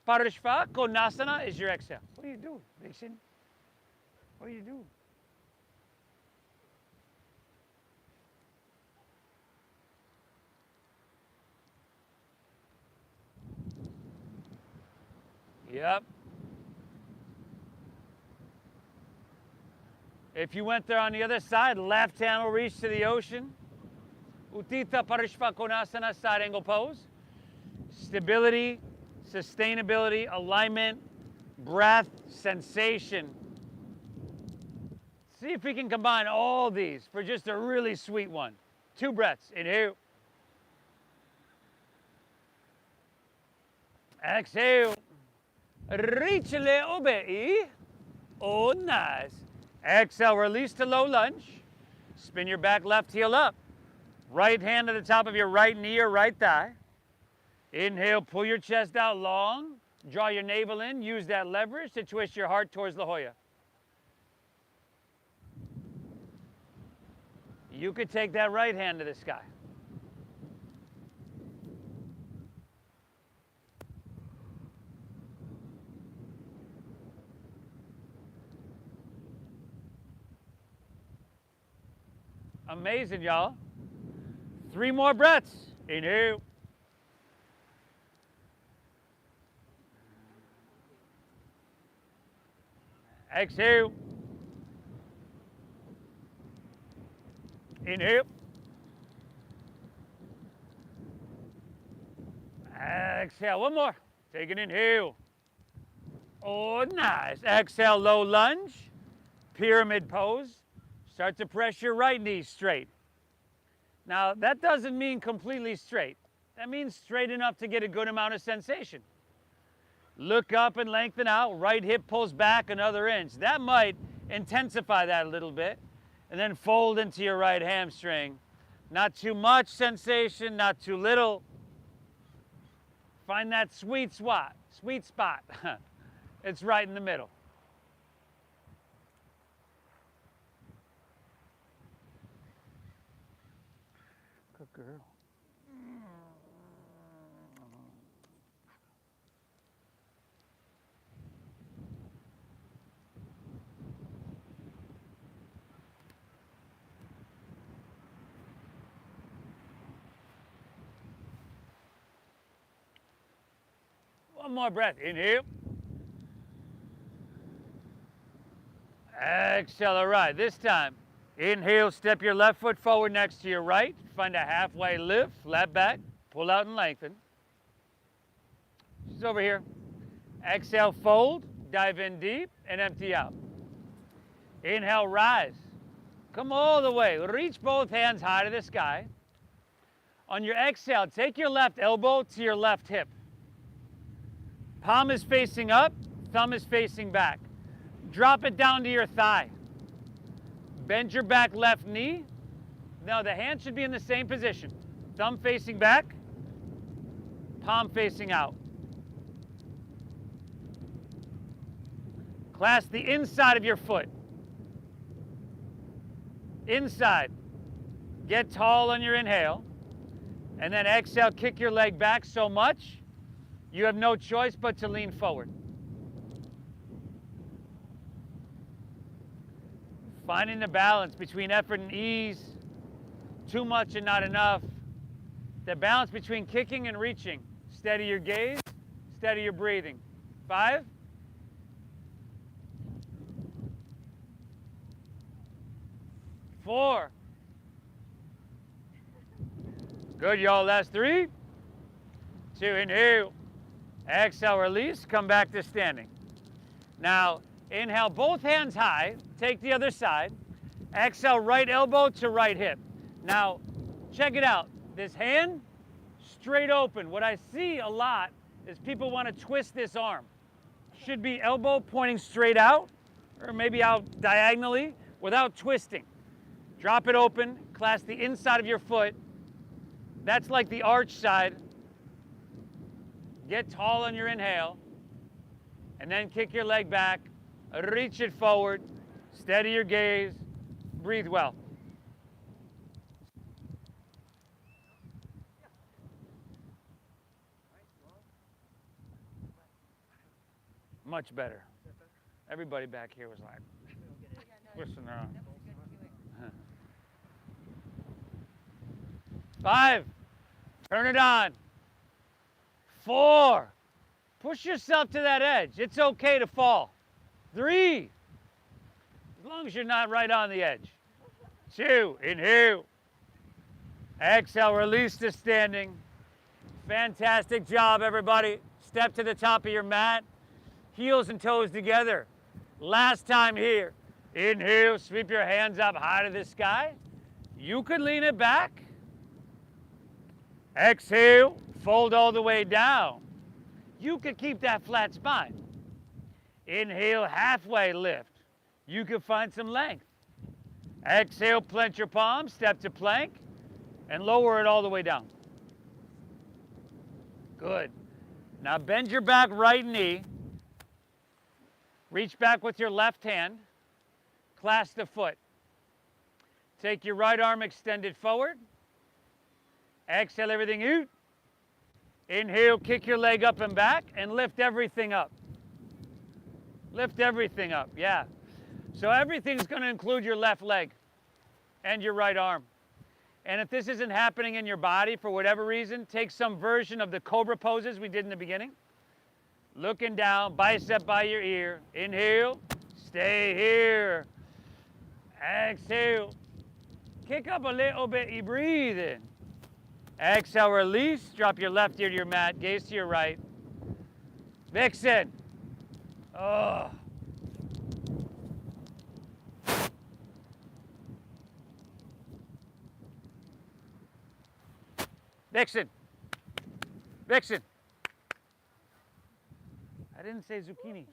Parishva Konasana is your exhale. What are you doing, Vixen? What are you doing? Yep. If you went there on the other side, left hand will reach to the ocean. Uttita Parishva Konasana, side angle pose. Stability, sustainability, alignment, breath, sensation. See if we can combine all these for just a really sweet one. 2 breaths. Inhale. Exhale. Reach a little bit. Oh, nice. Exhale, release to low lunge. Spin your back left heel up. Right hand to the top of your right knee or right thigh. Inhale, pull your chest out long. Draw your navel in. Use that leverage to twist your heart towards La Jolla. You could take that right hand to the sky. Amazing, y'all. 3 more breaths. Inhale. Exhale. Inhale. Exhale. One more. Take an inhale. Oh, nice. Exhale, low lunge. Pyramid pose. Start to press your right knee straight. Now, that doesn't mean completely straight. That means straight enough to get a good amount of sensation. Look up and lengthen out. Right hip pulls back another inch. That might intensify that a little bit. And then fold into your right hamstring. Not too much sensation, not too little. Find that sweet spot. It's right in the middle. Good girl. One more breath. Inhale. Exhale. All right. This time, inhale, step your left foot forward next to your right. Find a halfway lift, flat back, pull out and lengthen. Just over here. Exhale, fold, dive in deep, and empty out. Inhale, rise. Come all the way. Reach both hands high to the sky. On your exhale, take your left elbow to your left hip. Palm is facing up, thumb is facing back. Drop it down to your thigh. Bend your back left knee. Now the hand should be in the same position. Thumb facing back, palm facing out. Clasp the inside of your foot. Inside. Get tall on your inhale. And then exhale, kick your leg back so much, you have no choice but to lean forward. Finding the balance between effort and ease, too much and not enough. The balance between kicking and reaching. Steady your gaze, steady your breathing. 5. 4. Good, y'all. Last 3. 2, inhale. Exhale, release, come back to standing. Now, inhale, both hands high, take the other side. Exhale, right elbow to right hip. Now, check it out. This hand, straight open. What I see a lot is people want to twist this arm. Should be elbow pointing straight out, or maybe out diagonally, without twisting. Drop it open, clasp the inside of your foot. That's like the arch side. Get tall on your inhale, and then kick your leg back, reach it forward, steady your gaze, breathe well. Much better. Everybody back here was like, listen on. 5, turn it on. 4, push yourself to that edge. It's okay to fall. 3, as long as you're not right on the edge. 2, inhale. Exhale, release to standing. Fantastic job, everybody. Step to the top of your mat. Heels and toes together. Last time here. Inhale, sweep your hands up high to the sky. You could lean it back. Exhale, fold all the way down. You could keep that flat spine. Inhale, halfway lift. You could find some length. Exhale, plant your palms, step to plank, and lower it all the way down. Good. Now bend your back right knee. Reach back with your left hand. Clasp the foot. Take your right arm extended forward. Exhale everything out. Inhale, kick your leg up and back, and lift everything up. Lift everything up, yeah. So everything's going to include your left leg and your right arm. And if this isn't happening in your body for whatever reason, take some version of the Cobra poses we did in the beginning. Looking down, bicep by your ear. Inhale, stay here. Exhale. Kick up a little bit, you breathe in. Exhale, release. Drop your left ear to your mat. Gaze to your right. Vixen. Oh. Vixen. Vixen. I didn't say zucchini.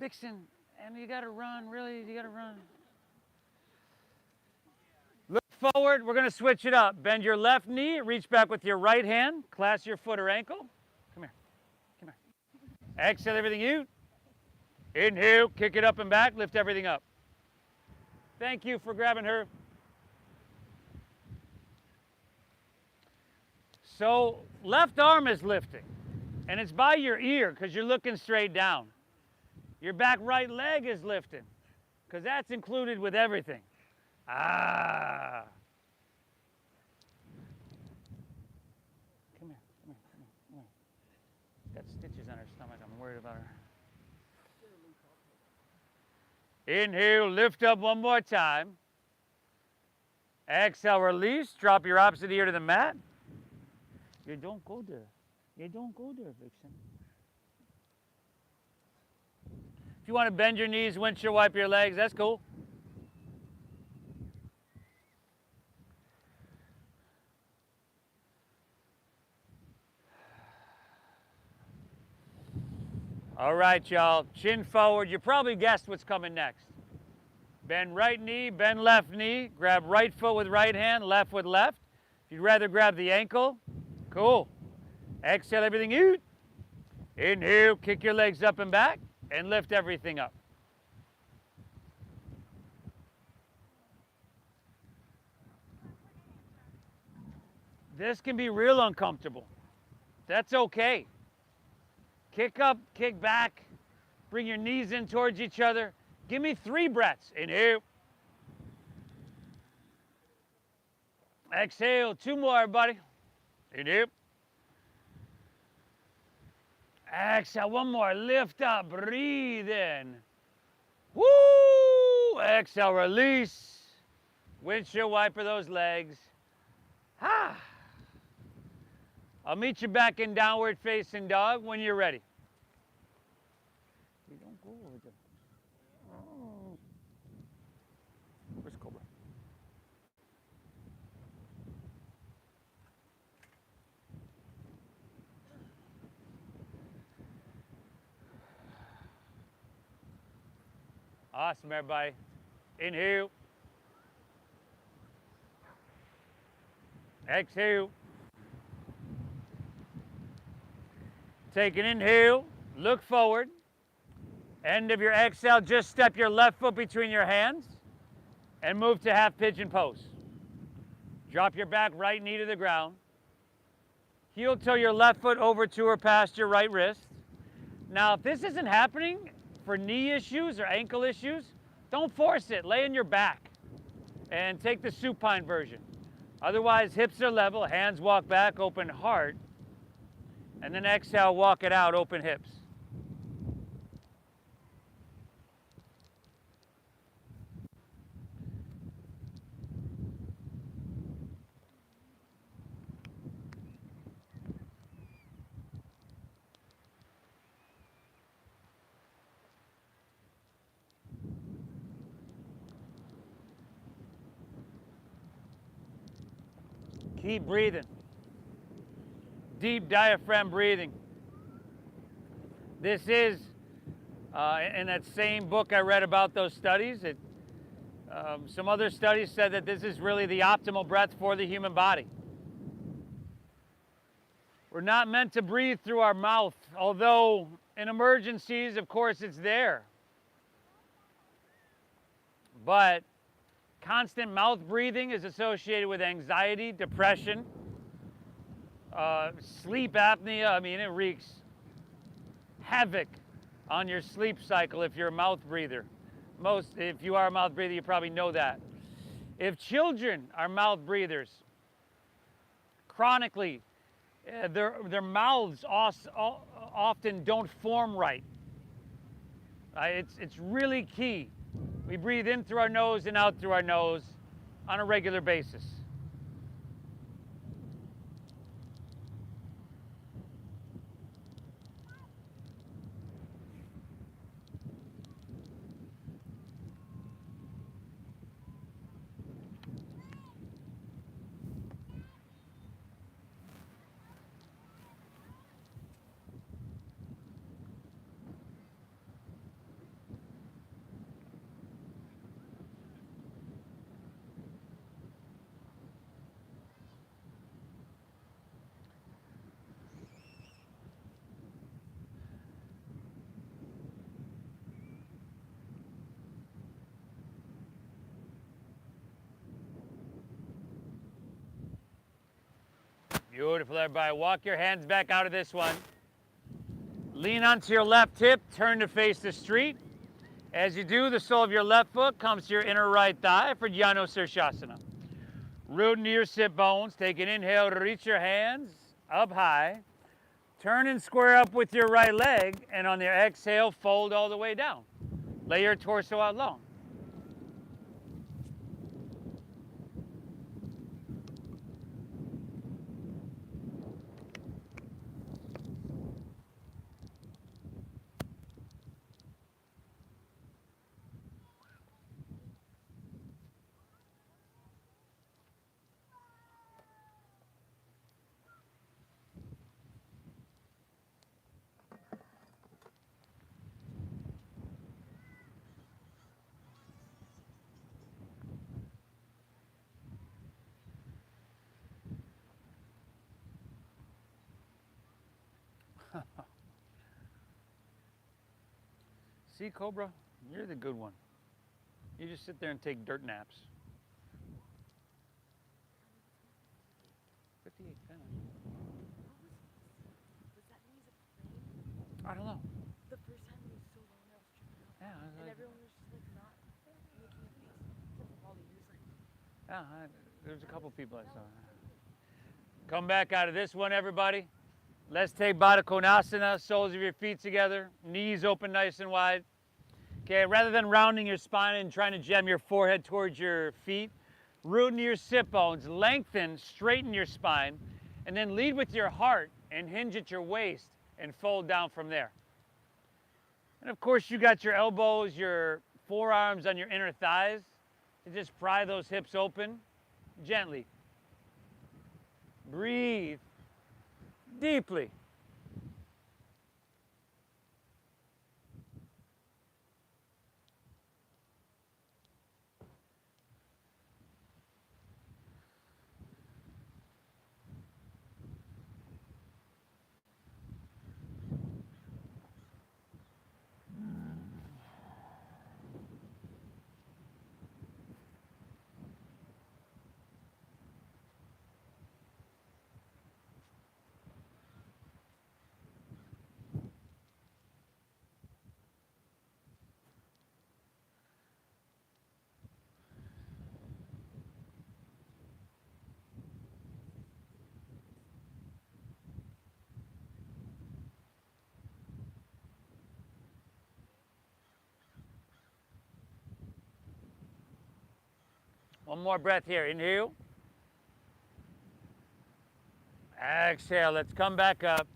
Vixen. And you gotta run, really, you gotta run. Look forward, we're gonna switch it up. Bend your left knee, reach back with your right hand, clasp your foot or ankle. Come here, come here. Exhale everything out. Inhale, kick it up and back, lift everything up. Thank you for grabbing her. So, left arm is lifting, and it's by your ear because you're looking straight down. Your back right leg is lifting because that's included with everything. Ah. Come here, come here, come here, come here. Got stitches on her stomach. I'm worried about her. Inhale, lift up one more time. Exhale, release. Drop your opposite ear to the mat. You don't go there. You don't go there, Vixen. If you want to bend your knees, windshield wipe your legs, that's cool. All right, y'all, chin forward. You probably guessed what's coming next. Bend right knee, bend left knee, grab right foot with right hand, left with left. If you'd rather grab the ankle, cool. Exhale everything out. Inhale, kick your legs up and back, and lift everything up. This can be real uncomfortable. That's okay. Kick up, kick back, bring your knees in towards each other. Give me 3 breaths. Inhale. Exhale, 2 more, everybody. Inhale. Exhale, 1 more. Lift up, breathe in. Woo! Exhale, release. Windshield wiper those legs. Ah. I'll meet you back in downward facing dog when you're ready. You don't go over there. Oh. Where's Cobra? Awesome, everybody. Inhale. Exhale. Take an inhale, look forward. End of your exhale, just step your left foot between your hands and move to half pigeon pose. Drop your back right knee to the ground. Heel toe your left foot over to or past your right wrist. Now, if this isn't happening for knee issues or ankle issues, don't force it. Lay on your back and take the supine version. Otherwise, hips are level, hands walk back, open heart. And then exhale, walk it out, open hips. Keep breathing. Deep diaphragm breathing. This is, in that same book I read about those studies, some other studies said that this is really the optimal breath for the human body. We're not meant to breathe through our mouth, although in emergencies, of course, it's there. But constant mouth breathing is associated with anxiety, depression, sleep apnea. I mean, it wreaks havoc on your sleep cycle if you're a mouth breather. If you are a mouth breather, you probably know that. If children are mouth breathers, chronically, their mouths often don't form right. It's really key. We breathe in through our nose and out through our nose on a regular basis. Beautiful, everybody. Walk your hands back out of this one. Lean onto your left hip, turn to face the street. As you do, the sole of your left foot comes to your inner right thigh for Janu Sirsasana. Root into your sit bones. Take an inhale to reach your hands up high. Turn and square up with your right leg, and on your exhale, fold all the way down. Lay your torso out long. See, Cobra, you're the good one. You just sit there and take dirt naps. 58 finish. Was that news a plane? I don't know. The first time it was so long, I was tripping out. Yeah, And everyone was just like not making a face. Except for Wally, he was like, yeah, there's a couple people I saw. Come back out of this one, everybody. Let's take Baddha Konasana, soles of your feet together, knees open nice and wide. Okay, rather than rounding your spine and trying to jam your forehead towards your feet, root into your sit bones, lengthen, straighten your spine, and then lead with your heart and hinge at your waist and fold down from there. And of course, you got your elbows, your forearms on your inner thighs. To just pry those hips open gently. Breathe deeply. One more breath here. Inhale. Exhale. Let's come back up.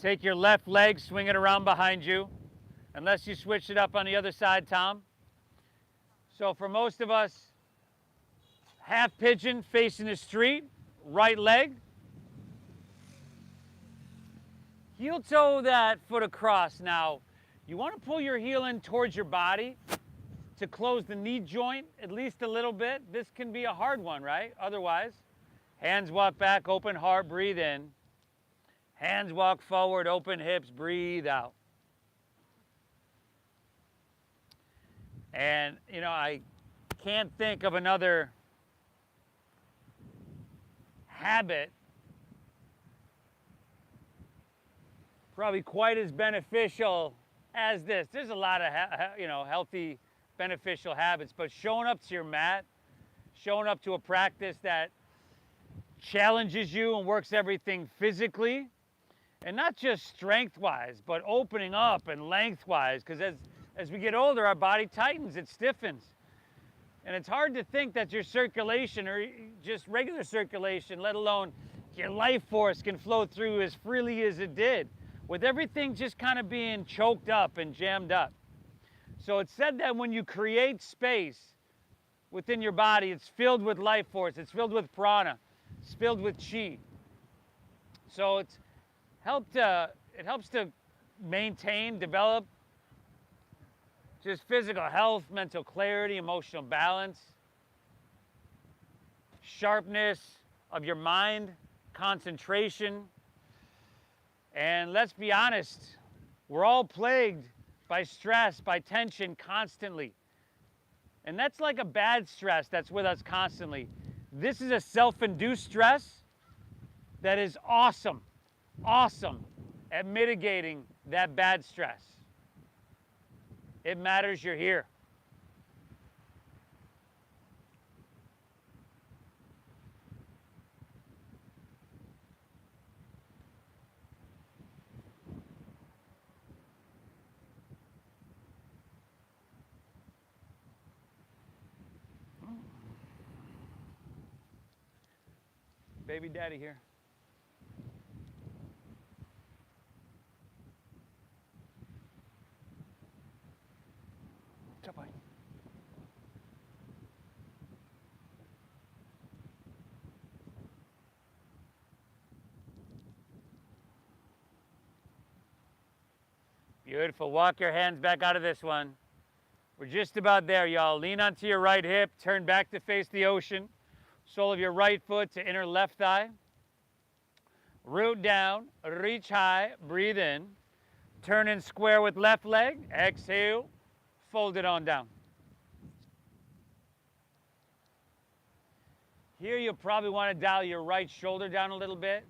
Take your left leg, swing it around behind you. Unless you switch it up on the other side, Tom. So for most of us, half pigeon facing the street, right leg. Heel toe that foot across. Now, you want to pull your heel in towards your body to close the knee joint at least a little bit. This can be a hard one, right? Otherwise, hands walk back, open heart, breathe in. Hands walk forward, open hips, breathe out. And, you know, I can't think of another habit probably quite as beneficial as this. There's a lot of, healthy, beneficial habits, but showing up to your mat, showing up to a practice that challenges you and works everything physically, and not just strength-wise, but opening up and length-wise, because as we get older, our body tightens, it stiffens. And it's hard to think that your circulation, or just regular circulation, let alone your life force, can flow through as freely as it did, with everything just kind of being choked up and jammed up. So it's said that when you create space within your body, it's filled with life force, it's filled with prana, it's filled with chi. So it helps to maintain, develop just physical health, mental clarity, emotional balance, sharpness of your mind, concentration. And let's be honest, we're all plagued by stress, by tension constantly. And that's like a bad stress that's with us constantly. This is a self-induced stress that is awesome at mitigating that bad stress. It matters you're here. Baby daddy here. What's up, buddy? Beautiful. Walk your hands back out of this one. We're just about there, y'all. Lean onto your right hip, turn back to face the ocean. Sole of your right foot to inner left thigh. Root down, reach high, breathe in. Turn in square with left leg. Exhale, fold it on down. Here you'll probably want to dial your right shoulder down a little bit.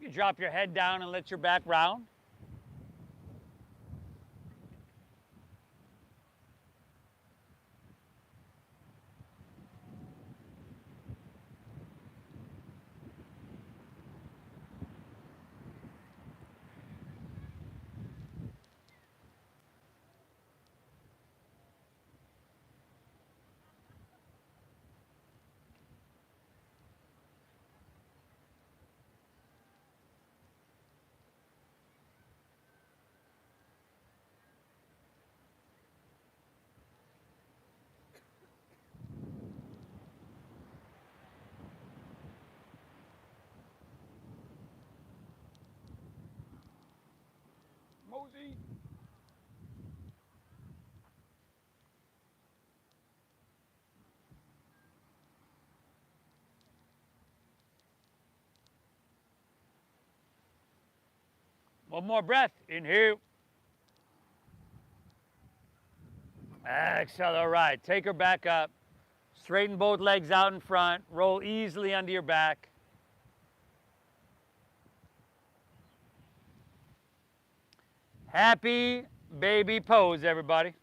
You drop your head down and let your back round. Mosey. One more breath. Inhale. Exhale. All right. Take her back up. Straighten both legs out in front. Roll easily under your back. Happy baby pose, everybody.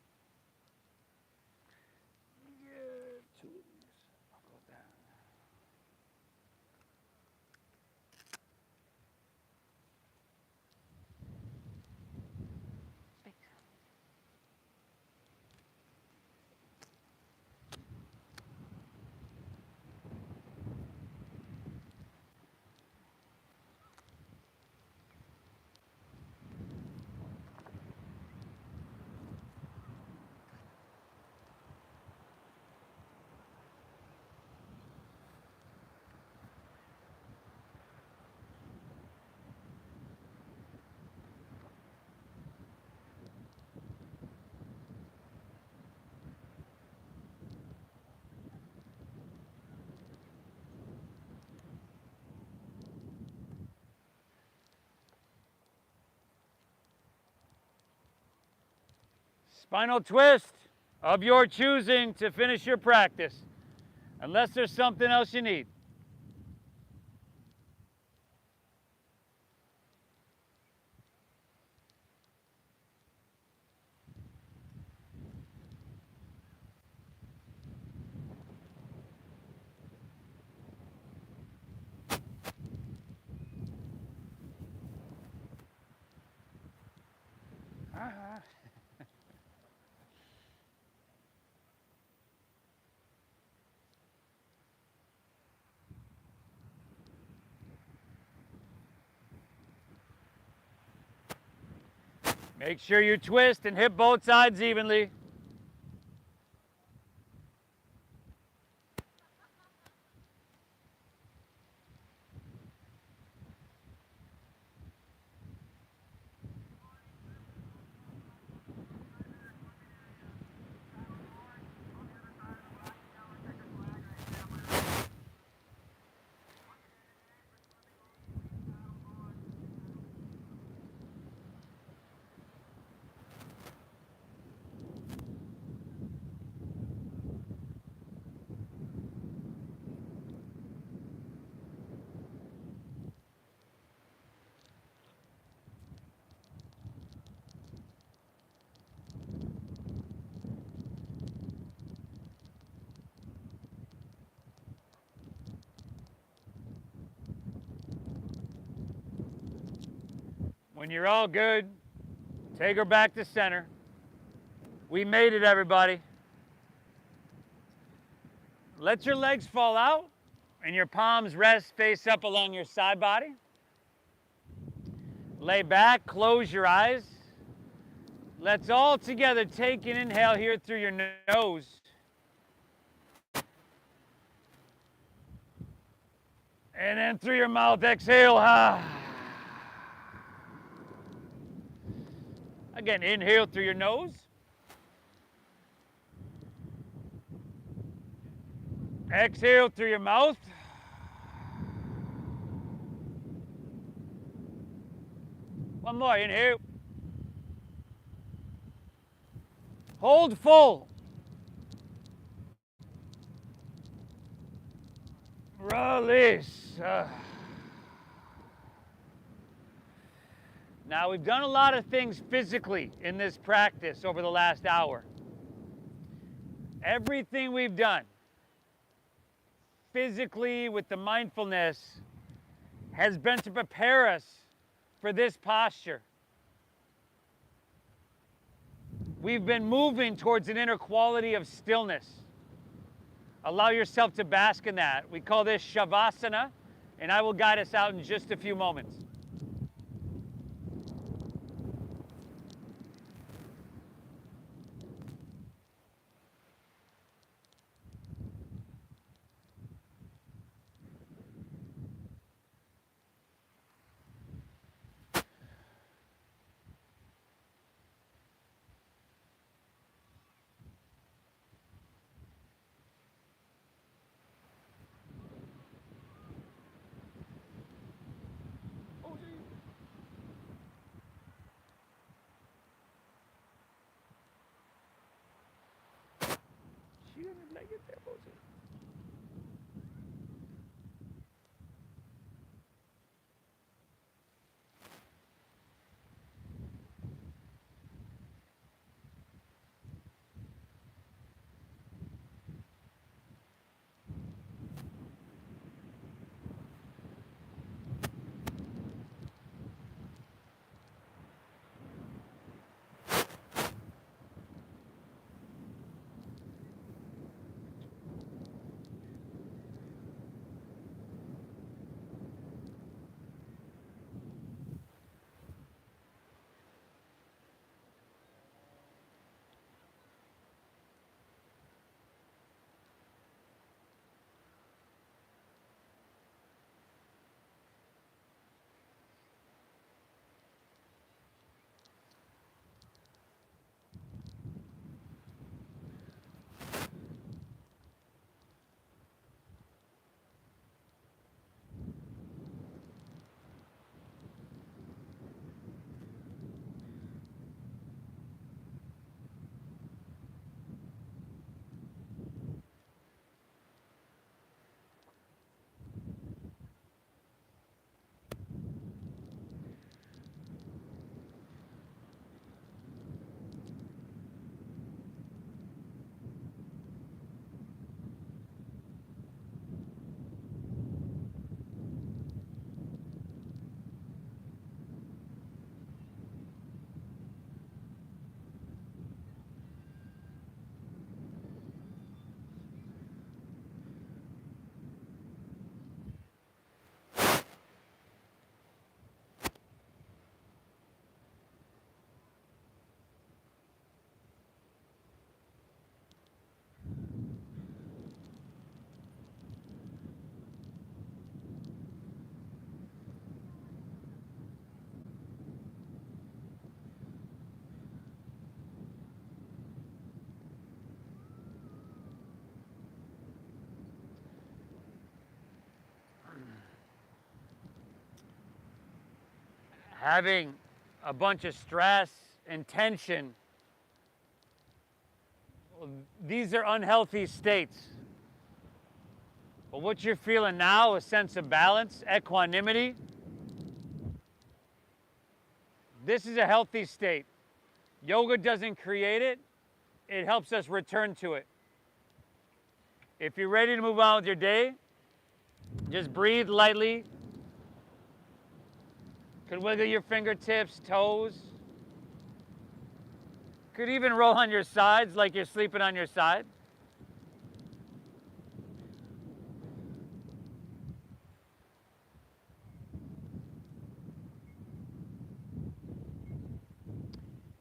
Spinal twist of your choosing to finish your practice, unless there's something else you need. Make sure you twist and hit both sides evenly. When you're all good, take her back to center. We made it, everybody. Let your legs fall out and your palms rest face up along your side body. Lay back, close your eyes. Let's all together take an inhale here through your nose. And then through your mouth, exhale. Again, inhale through your nose. Exhale through your mouth. One more, inhale. Hold full. Release. Now, we've done a lot of things physically in this practice over the last hour. Everything we've done physically with the mindfulness has been to prepare us for this posture. We've been moving towards an inner quality of stillness. Allow yourself to bask in that. We call this Shavasana, and I will guide us out in just a few moments. She didn't like it there, Bosie. Having a bunch of stress and tension, well, these are unhealthy states. But what you're feeling now, a sense of balance, equanimity, this is a healthy state. Yoga doesn't create it, it helps us return to it. If you're ready to move on with your day, just breathe lightly. Could wiggle your fingertips, toes. Could even roll on your sides like you're sleeping on your side.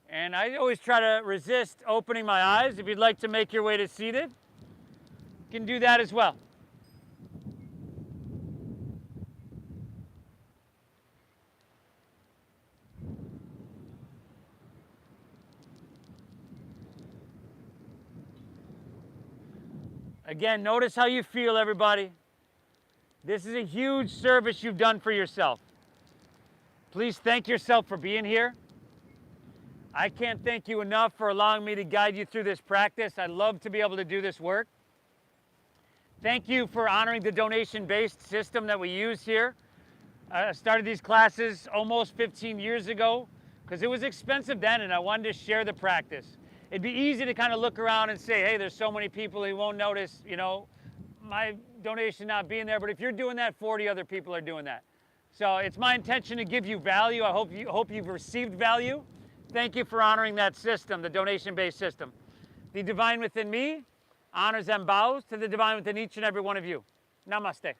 And I always try to resist opening my eyes. If you'd like to make your way to seated, you can do that as well. Again, notice how you feel, everybody. This is a huge service you've done for yourself. Please thank yourself for being here. I can't thank you enough for allowing me to guide you through this practice. I love to be able to do this work. Thank you for honoring the donation-based system that we use here. I started these classes almost 15 years ago because it was expensive then and I wanted to share the practice. It'd be easy to kind of look around and say, hey, there's so many people who won't notice, you know, my donation not being there. But if you're doing that, 40 other people are doing that. So it's my intention to give you value. I hope you've received value. Thank you for honoring that system, the donation-based system. The divine within me honors and bows to the divine within each and every one of you. Namaste.